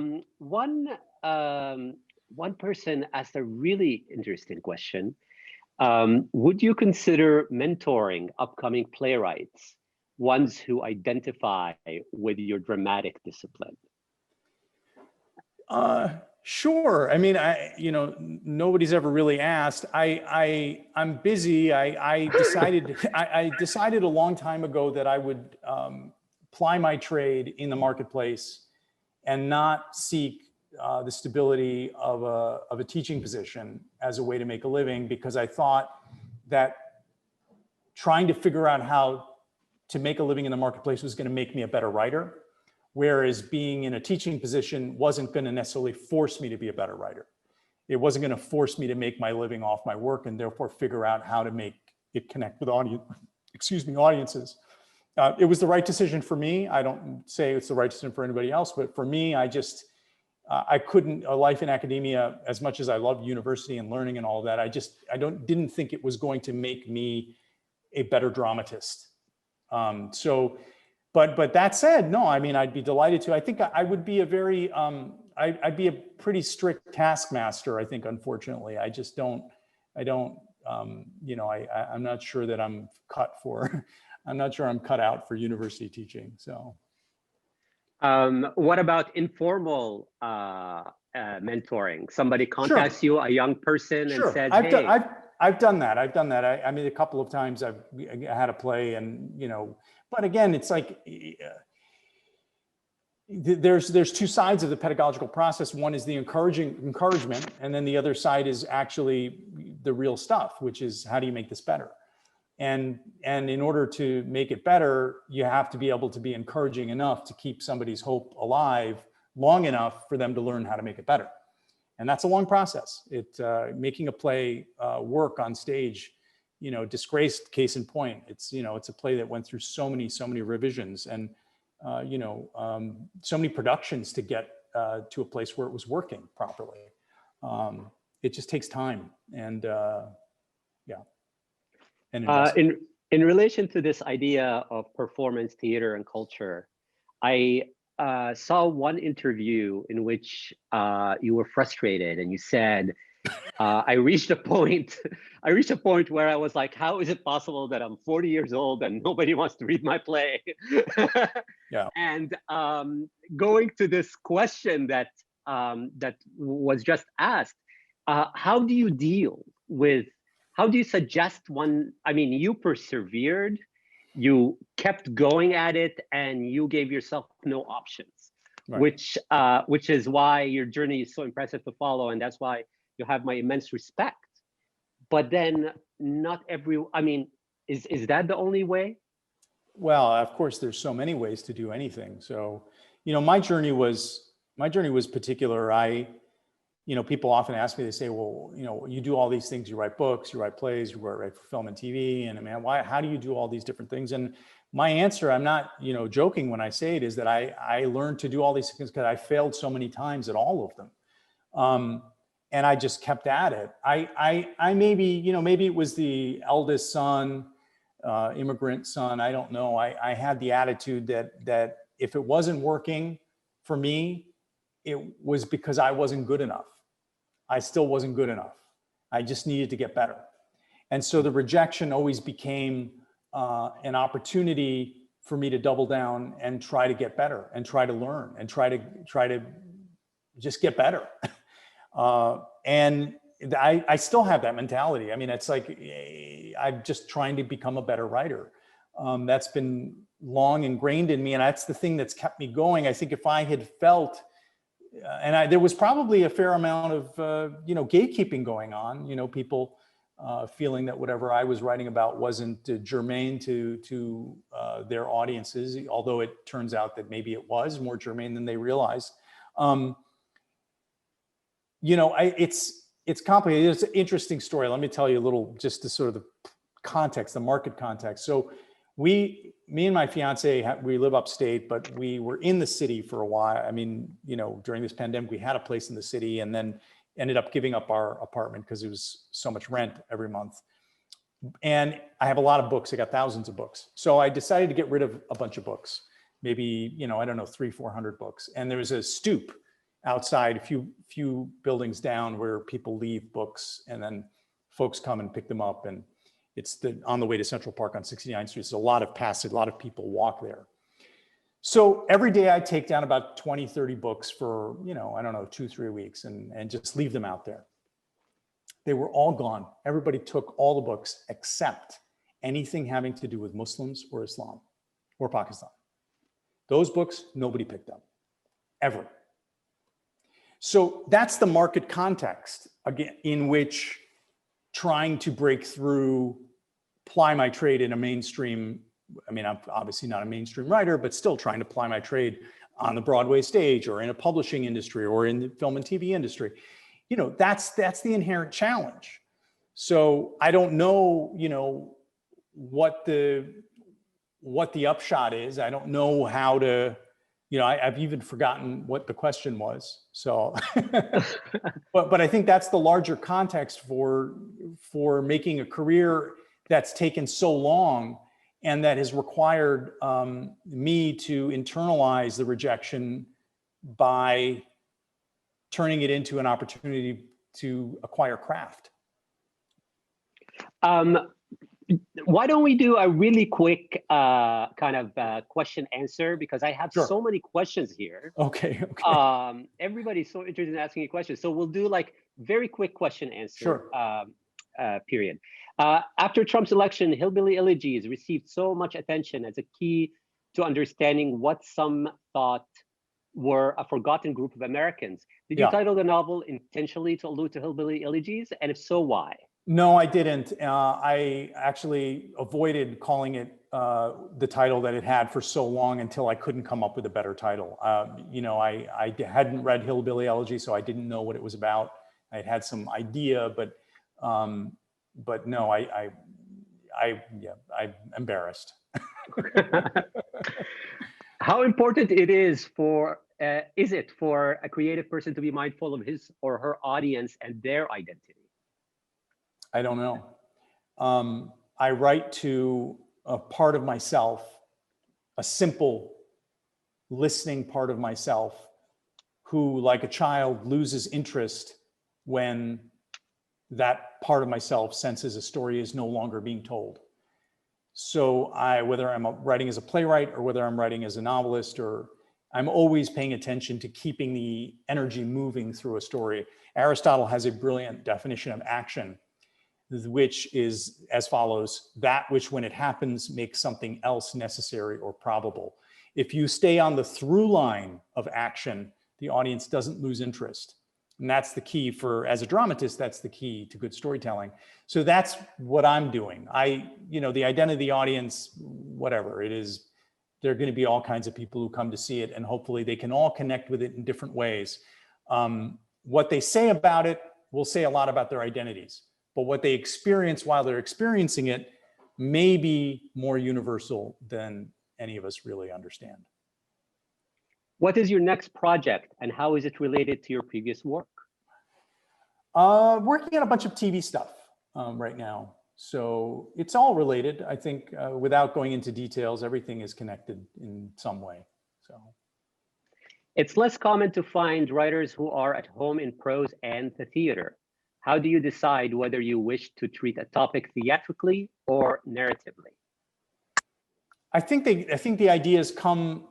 One person asked a really interesting question. Would you consider mentoring upcoming playwrights, ones who identify with your dramatic discipline? Sure. I mean, nobody's ever really asked. I'm busy. I decided I decided a long time ago that I would ply my trade in the marketplace and not seek the stability of a teaching position as a way to make a living, because I thought that trying to figure out how to make a living in the marketplace was going to make me a better writer, whereas being in a teaching position wasn't going to necessarily force me to be a better writer. It wasn't going to force me to make my living off my work and therefore figure out how to make it connect with audiences. It was the right decision for me. I don't say it's the right decision for anybody else, but for me, I couldn't, a life in academia, as much as I loved university and learning and all of that, I didn't think it was going to make me a better dramatist. But that said, no, I mean, I'd be delighted to. I think I would be I'd be a pretty strict taskmaster, I think, unfortunately. I'm not sure that I'm I'm not sure I'm cut out for university teaching, so. What about informal mentoring? Somebody contacts you, a young person, and says, "Hey." I've done that. I mean, a couple of times I had a play, and but again, it's like there's two sides of the pedagogical process. One is the encouragement, and then the other side is actually the real stuff, which is how do you make this better? And in order to make it better, you have to be able to be encouraging enough to keep somebody's hope alive long enough for them to learn how to make it better. And that's a long process. Making a play work on stage, Disgraced, case in point. It's a play that went through so many revisions and so many productions to get to a place where it was working properly. It just takes time, and yeah. In relation to this idea of performance theater and culture, I saw one interview in which you were frustrated, and you said, I reached a point where I was like, how is it possible that I'm 40 years old and nobody wants to read my play? Yeah. And going to this question that was just asked, how do you suggest one? I mean, you persevered, you kept going at it, and you gave yourself no options, right. which is why your journey is so impressive to follow, and that's why you have my immense respect. But then is that the only way? Well, of course, there's so many ways to do anything. So, my journey was particular. People often ask me, they say, well, you do all these things, you write books, you write plays, you write for film and TV. And I mean, how do you do all these different things? And my answer, I'm not, joking when I say it, is that I learned to do all these things because I failed so many times at all of them. And I just kept at it. I maybe it was the eldest son, immigrant son. I don't know. I had the attitude that if it wasn't working for me, it was because I wasn't good enough. I still wasn't good enough. I just needed to get better. And so the rejection always became an opportunity for me to double down and try to get better and try to learn and try to just get better. And I still have that mentality. I mean, it's like, I'm just trying to become a better writer. That's been long ingrained in me. And that's the thing that's kept me going. I think if I had felt, there was probably a fair amount of, gatekeeping going on, people feeling that whatever I was writing about wasn't germane to their audiences, although it turns out that maybe it was more germane than they realized. It's complicated. It's an interesting story. Let me tell you a little, just to sort of the context, the market context. So me and my fiance, we live upstate, but we were in the city for a while. I mean, during this pandemic, we had a place in the city and then ended up giving up our apartment because it was so much rent every month. And I have a lot of books. I got thousands of books. So I decided to get rid of a bunch of books, maybe, I don't know, 300-400 books. And there was a stoop outside, a few buildings down, where people leave books and then folks come and pick them up. And it's on the way to Central Park on 69th Street. So a lot of passage, a lot of people walk there. So every day I take down about 20, 30 books for, I don't know, 2-3 weeks and just leave them out there. They were all gone. Everybody took all the books except anything having to do with Muslims or Islam or Pakistan. Those books, nobody picked up, ever. So that's the market context, again, in which trying to break through, ply my trade in a mainstream, I'm obviously not a mainstream writer, but still trying to ply my trade on the Broadway stage or in a publishing industry or in the film and TV industry. That's the inherent challenge. So I don't know, what the upshot is. I don't know how to, I've even forgotten what the question was. So, but I think that's the larger context for making a career that's taken so long and that has required me to internalize the rejection by turning it into an opportunity to acquire craft. Why don't we do a really quick question answer, because I have so many questions here. Okay. Everybody's so interested in asking you questions. So we'll do like very quick question answer period. After Trump's election, Hillbilly Elegies received so much attention as a key to understanding what some thought were a forgotten group of Americans. Did you title the novel intentionally to allude to Hillbilly Elegies? And if so, why? No, I didn't. I actually avoided calling it the title that it had for so long until I couldn't come up with a better title. I hadn't read Hillbilly Elegies, so I didn't know what it was about. I had some idea, but no, I'm embarrassed. How important is it for a creative person to be mindful of his or her audience and their identity? I don't know. I write to a part of myself, a simple listening part of myself, who, like a child, loses interest when that part of myself senses a story is no longer being told. So whether I'm writing as a playwright or whether I'm writing as a novelist, I'm always paying attention to keeping the energy moving through a story. Aristotle has a brilliant definition of action, which is as follows: that which when it happens makes something else necessary or probable. If you stay on the through line of action, the audience doesn't lose interest. And that's the key as a dramatist, that's the key to good storytelling. So that's what I'm doing. The identity of the audience, whatever it is, there are going to be all kinds of people who come to see it, and hopefully they can all connect with it in different ways. What they say about it will say a lot about their identities, but what they experience while they're experiencing it may be more universal than any of us really understand. What is your next project, and how is it related to your previous work? Working on a bunch of TV stuff right now. So it's all related. I think without going into details, everything is connected in some way. So it's less common to find writers who are at home in prose and the theater. How do you decide whether you wish to treat a topic theatrically or narratively? I think the ideas come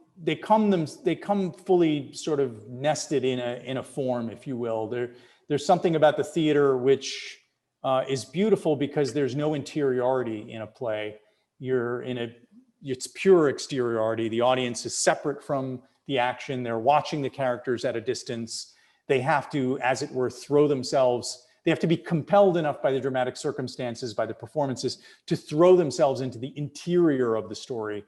fully sort of nested in a form, if you will. There's something about the theater which is beautiful because there's no interiority in a play. It's pure exteriority. The audience is separate from the action. They're watching the characters at a distance. They have to, as it were, they have to be compelled enough by the dramatic circumstances, by the performances, to throw themselves into the interior of the story.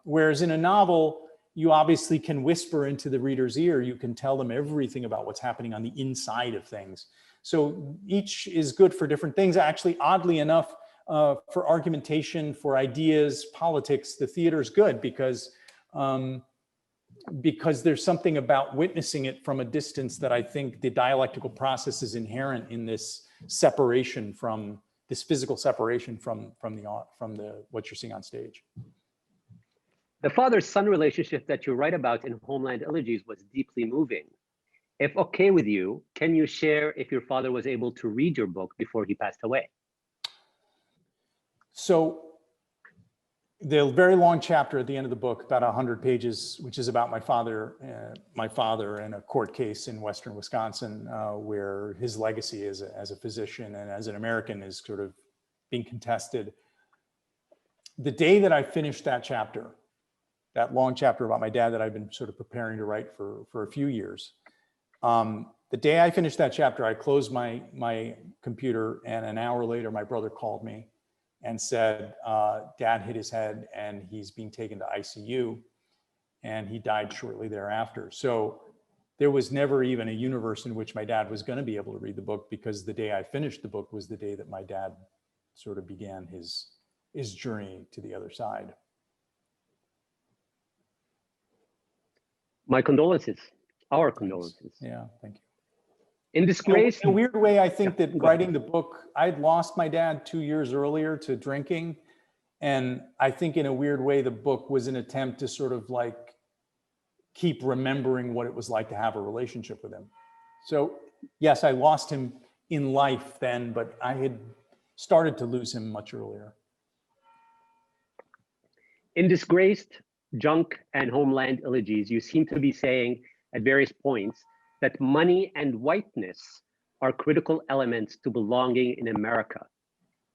Whereas in a novel, you obviously can whisper into the reader's ear. You can tell them everything about what's happening on the inside of things. So each is good for different things. Actually, oddly enough, for argumentation, for ideas, politics, the theater is good because there's something about witnessing it from a distance that I think the dialectical process is inherent in this separation from this physical separation from what you're seeing on stage. The father-son relationship that you write about in Homeland Elegies was deeply moving. If okay with you, can you share if your father was able to read your book before he passed away? So the very long chapter at the end of the book, about 100 pages, which is about my father in a court case in Western Wisconsin, where his legacy as a physician and as an American is sort of being contested. The day that I finished that chapter, that long chapter about my dad that I've been sort of preparing to write for a few years, the day I finished that chapter, I closed my computer, and an hour later, my brother called me and said, Dad hit his head and he's being taken to ICU, and he died shortly thereafter. So there was never even a universe in which my dad was going to be able to read the book, because the day I finished the book was the day that my dad sort of began his journey to the other side. My condolences, our condolences. Yeah, thank you. In Disgraced, In a weird way, I think that writing the book, I'd lost my dad 2 years earlier to drinking. And I think in a weird way, the book was an attempt to sort of like keep remembering what it was like to have a relationship with him. So yes, I lost him in life then, but I had started to lose him much earlier. In Disgraced, Junk, and Homeland Elegies, you seem to be saying at various points that money and whiteness are critical elements to belonging in America.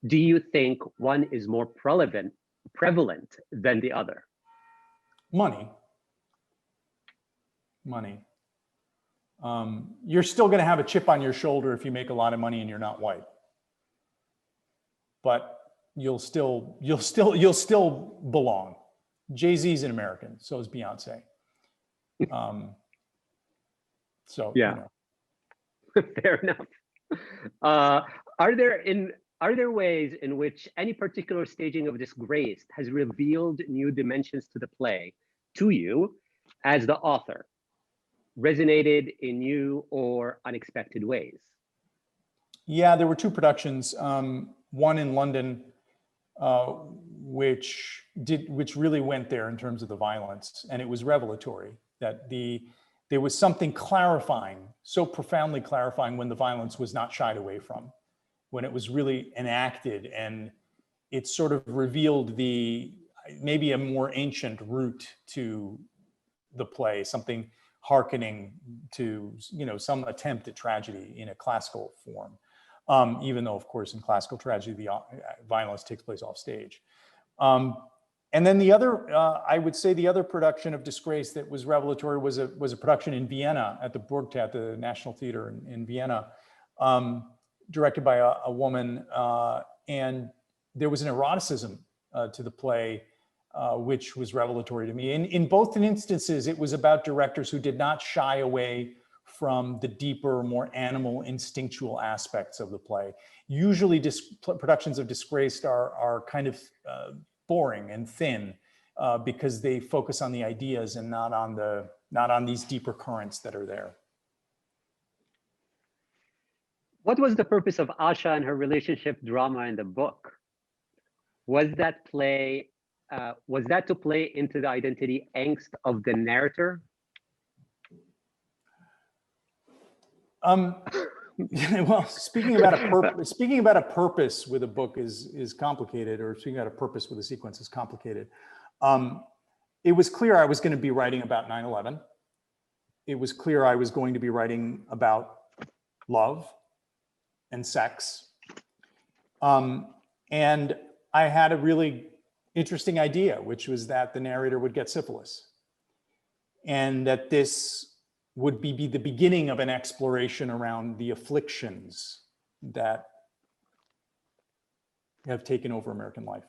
Do you think one is more prevalent than the other? Money. You're still going to have a chip on your shoulder if you make a lot of money and you're not white. But you'll still belong. Jay-Z's an American, so is Beyonce. So yeah, you know. Fair enough. Are there ways in which any particular staging of Disgraced has revealed new dimensions to the play to you as the author, resonated in new or unexpected ways? Yeah, there were two productions. One in London, which really went there in terms of the violence, and it was revelatory that there was something clarifying, so profoundly clarifying, when the violence was not shied away from, when it was really enacted, and it sort of revealed maybe a more ancient root to the play, something hearkening to, you know, some attempt at tragedy in a classical form. Even though, of course, in classical tragedy, the violence takes place off stage. And then the other, I would say the other production of Disgrace that was revelatory was a production in Vienna at the Burgtheater, the National Theater in Vienna, directed by a woman. And there was an eroticism to the play, which was revelatory to me. In both instances, it was about directors who did not shy away from the deeper, more animal, instinctual aspects of the play. Usually productions of Disgraced are kind of boring and thin because they focus on the ideas and not on these deeper currents that are there. What was the purpose of Asha and her relationship drama in the book? Was that to play into the identity angst of the narrator? Well, speaking about a purpose with a book is complicated, or speaking about a purpose with a sequence is complicated. It was clear I was going to be writing about 9/11. It was clear I was going to be writing about love and sex. And I had a really interesting idea, which was that the narrator would get syphilis, and that this would be the beginning of an exploration around the afflictions that have taken over American life.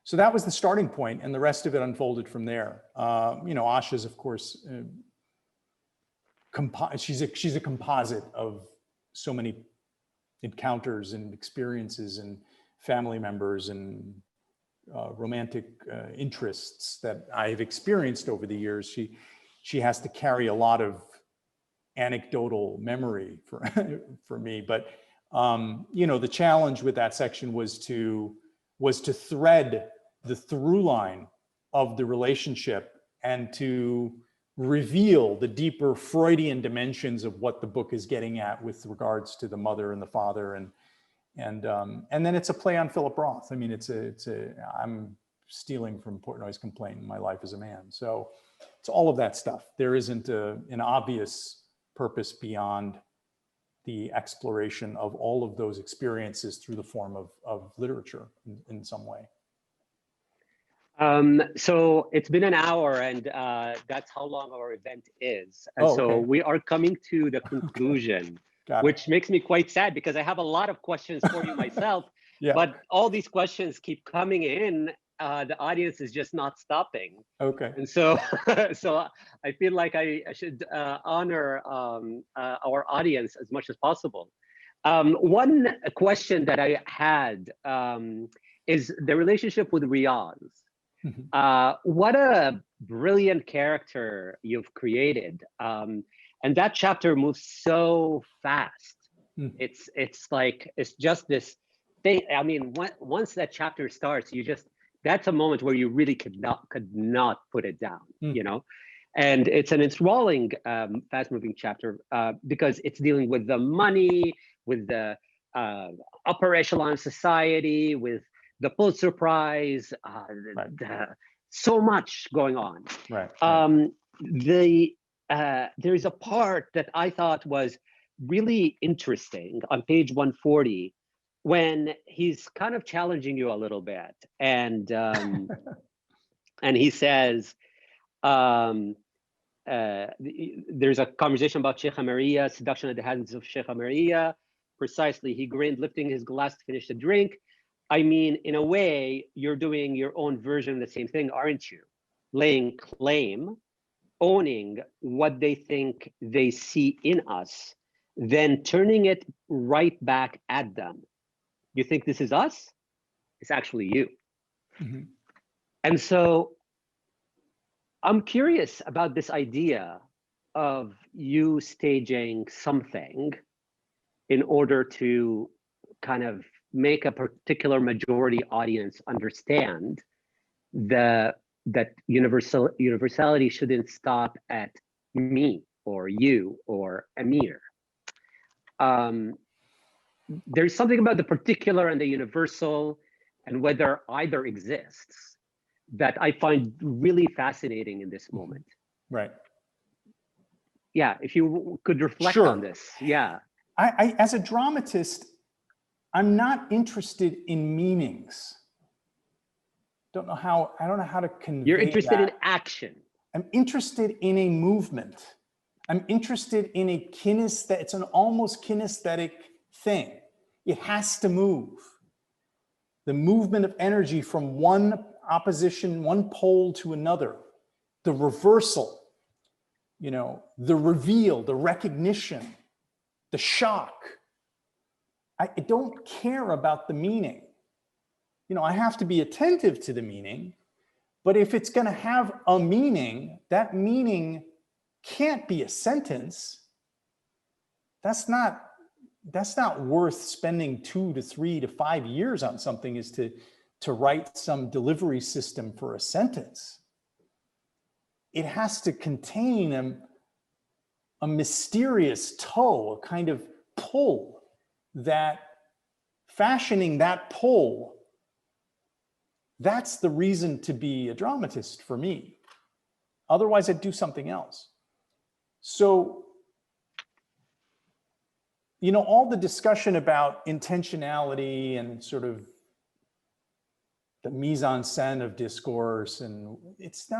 So that was the starting point, and the rest of it unfolded from there. You know, Asha's, of course, she's a composite of so many encounters and experiences and family members and romantic interests that I've experienced over the years. She has to carry a lot of anecdotal memory for me, but You know, the challenge with that section was to thread the through line of the relationship and to reveal the deeper Freudian dimensions of what the book is getting at with regards to the mother and the father, and then it's a play on Philip Roth. I mean, I'm stealing from Portnoy's Complaint, My Life as a Man. So it's all of that stuff. There isn't an obvious purpose beyond the exploration of all of those experiences through the form of literature in some way. So it's been an hour, and that's how long our event is. And so okay. we are coming to the conclusion, which makes me quite sad because I have a lot of questions for you myself, yeah. But all these questions keep coming in. The audience is just not stopping. Okay. And so, so I feel like I should honor our audience as much as possible. One question that I had is the relationship with Riaz. What a brilliant character you've created. And that chapter moves so fast. It's like, it's just this thing. I mean, once that chapter starts, that's a moment where you really could not put it down, you know? And it's an enthralling, fast moving chapter because it's dealing with the money, with the upper echelon society, with the Pulitzer Prize, so much going on. There's a part that I thought was really interesting on page 140 when he's kind of challenging you a little bit, and and he says, there's a conversation about Sheikha Maria, seduction at the hands of Sheikha Maria. Precisely, he grinned, lifting his glass to finish the drink. I mean, in a way, you're doing your own version of the same thing, aren't you? Laying claim, owning what they think they see in us, then turning it right back at them. You think this is us? It's actually you. And so I'm curious about this idea of you staging something in order to kind of make a particular majority audience understand that universality shouldn't stop at me or you or Amir. There's something about the particular and the universal and whether either exists that I find really fascinating in this moment. Right. Yeah, if you could reflect on this. Yeah. I as a dramatist, I'm not interested in meanings. I don't know how to convey. You're interested in action. I'm interested in a movement. I'm interested in it's an almost kinesthetic thing. It has to move. The movement of energy from one opposition, one pole to another, the reversal, you know, the reveal, the recognition, the shock. I don't care about the meaning. You know, I have to be attentive to the meaning, but if it's going to have a meaning, that meaning can't be a sentence. That's not worth spending 2 to 3 to 5 years on something, is to write some delivery system for a sentence. It has to contain a mysterious toe, a kind of pull, that fashioning that pull, that's the reason to be a dramatist for me. Otherwise, I'd do something else. So, you know, all the discussion about intentionality and sort of the mise-en-scène of discourse, and that's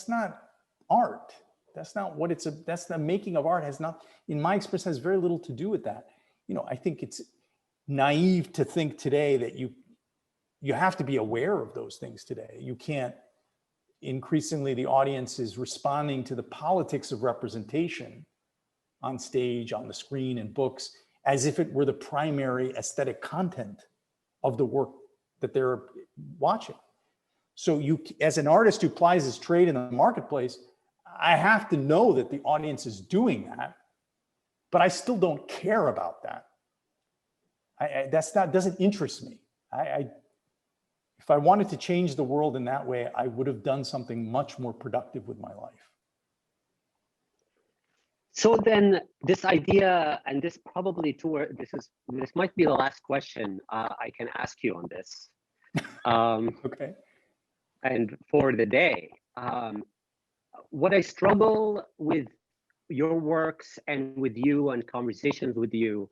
not art. That's not what that's the making of art has not, in my experience, has very little to do with that. You know, I think it's naive to think today that you have to be aware of those things today. You can't. Increasingly, the audience is responding to the politics of representation on stage, on the screen, in books, as if it were the primary aesthetic content of the work that they're watching. So you, as an artist who plies his trade in the marketplace, I have to know that the audience is doing that, but I still don't care about that. doesn't interest me. If I wanted to change the world in that way, I would have done something much more productive with my life. So then this idea, and this probably this might be the last question I can ask you on this. Okay. And for the day, what I struggle with your works and with you and conversations with you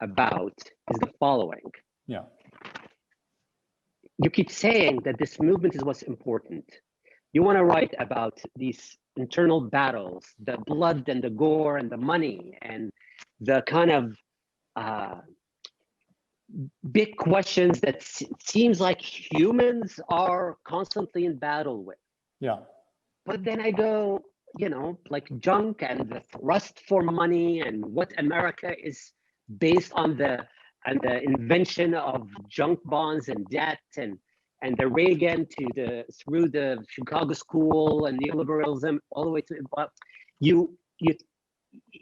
about is the following. Yeah. You keep saying that this movement is what's important. You want to write about these internal battles, the blood and the gore and the money and the kind of big questions that seems like humans are constantly in battle with. Yeah. But then I go, like junk and the thrust for money and what America is based on the invention of junk bonds and debt and the Reagan through the Chicago School and neoliberalism all the way to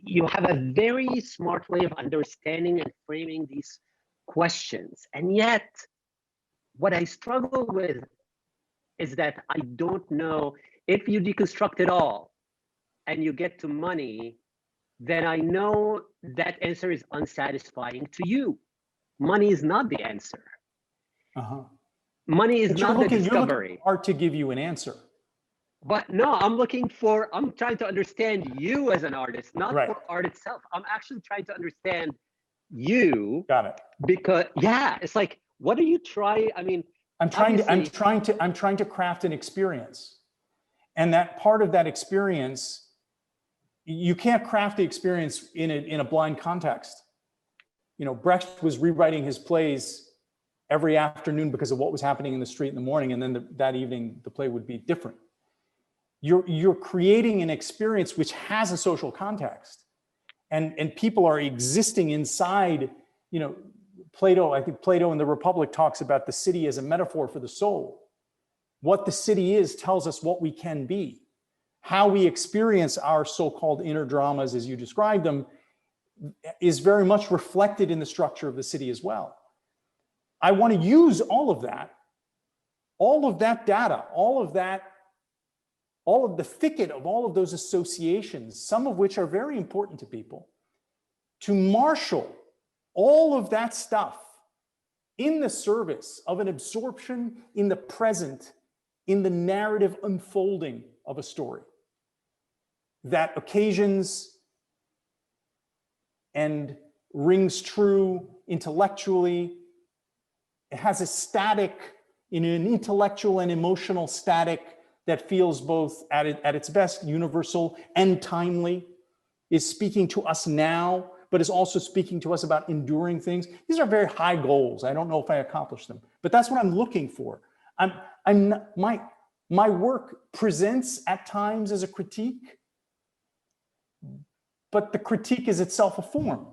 you have a very smart way of understanding and framing these questions. And yet what I struggle with is that I don't know if you deconstruct it all and you get to money, then I know that answer is unsatisfying to you. Money is not the answer. Money is not the discovery. You're looking for art to give you an answer. But no, I'm trying to understand you as an artist, not for art itself. I'm actually trying to understand you. Got it. Because it's like, what do you try? I mean, I'm trying to craft an experience. And that part of that experience, you can't craft the experience in a blind context. Brecht was rewriting his plays every afternoon because of what was happening in the street in the morning, and then that evening the play would be different. You're creating an experience which has a social context, and people are existing inside. Plato, I think Plato in the Republic talks about the city as a metaphor for the soul. What the city is tells us what we can be. How we experience our so-called inner dramas, as you describe them, is very much reflected in the structure of the city as well. I want to use all of that data, all of the thicket of all of those associations, some of which are very important to people, to marshal all of that stuff in the service of an absorption in the present, in the narrative unfolding of a story that occasions and rings true intellectually. It has a static, in an intellectual and emotional static that feels both at its best universal and timely, is speaking to us now, but is also speaking to us about enduring things. These are very high goals. I don't know if I accomplished them, but that's what I'm looking for. My work presents at times as a critique, but the critique is itself a form.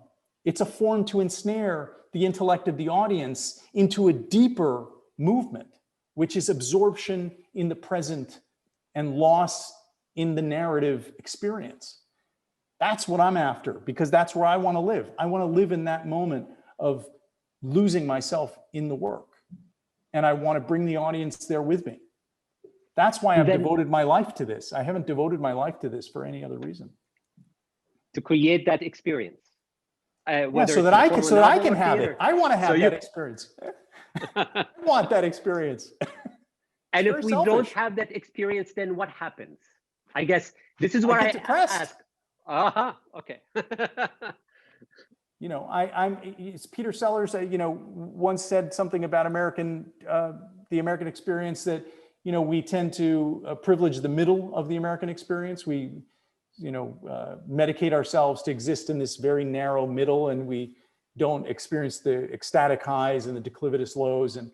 It's a form to ensnare the intellect of the audience into a deeper movement, which is absorption in the present and loss in the narrative experience. That's what I'm after, because that's where I want to live. I want to live in that moment of losing myself in the work. And I want to bring the audience there with me. That's why I've devoted my life to this. I haven't devoted my life to this for any other reason. To create that experience. So that I can have it. I want to have that experience. I want that experience. And if we don't have that experience, then what happens? I guess this is where I ask. Okay. It's Peter Sellers, once said something about the American experience that, we tend to privilege the middle of the American experience. We, medicate ourselves to exist in this very narrow middle, and we don't experience the ecstatic highs and the declivitous lows. And,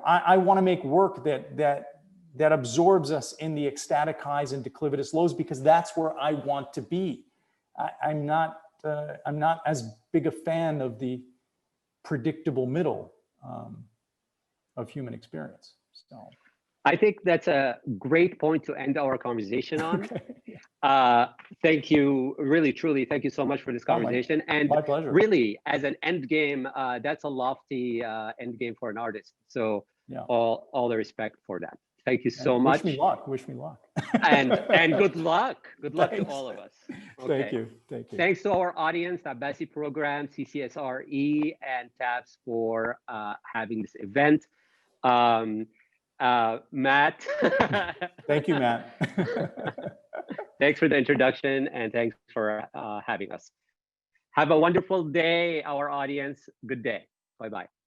I want to make work that absorbs us in the ecstatic highs and declivitous lows, because that's where I want to be. I'm not as big a fan of the predictable middle of human experience. So I think that's a great point to end our conversation on. Okay. Thank you, really, truly, thank you so much for this conversation. And My pleasure. really, as an end game, that's a lofty end game for an artist. So Yeah. all the respect for that. Thank you so much. Wish me luck. Wish me luck. and good luck. Good luck Thanks. to all of us. Thank you. Thank you. Thanks to our audience, the Abbasi program, CCSRE, and TABS for having this event. Matt. Thank you, Matt. Thanks for the introduction, and thanks for having us. Have a wonderful day, our audience. Good day. Bye-bye.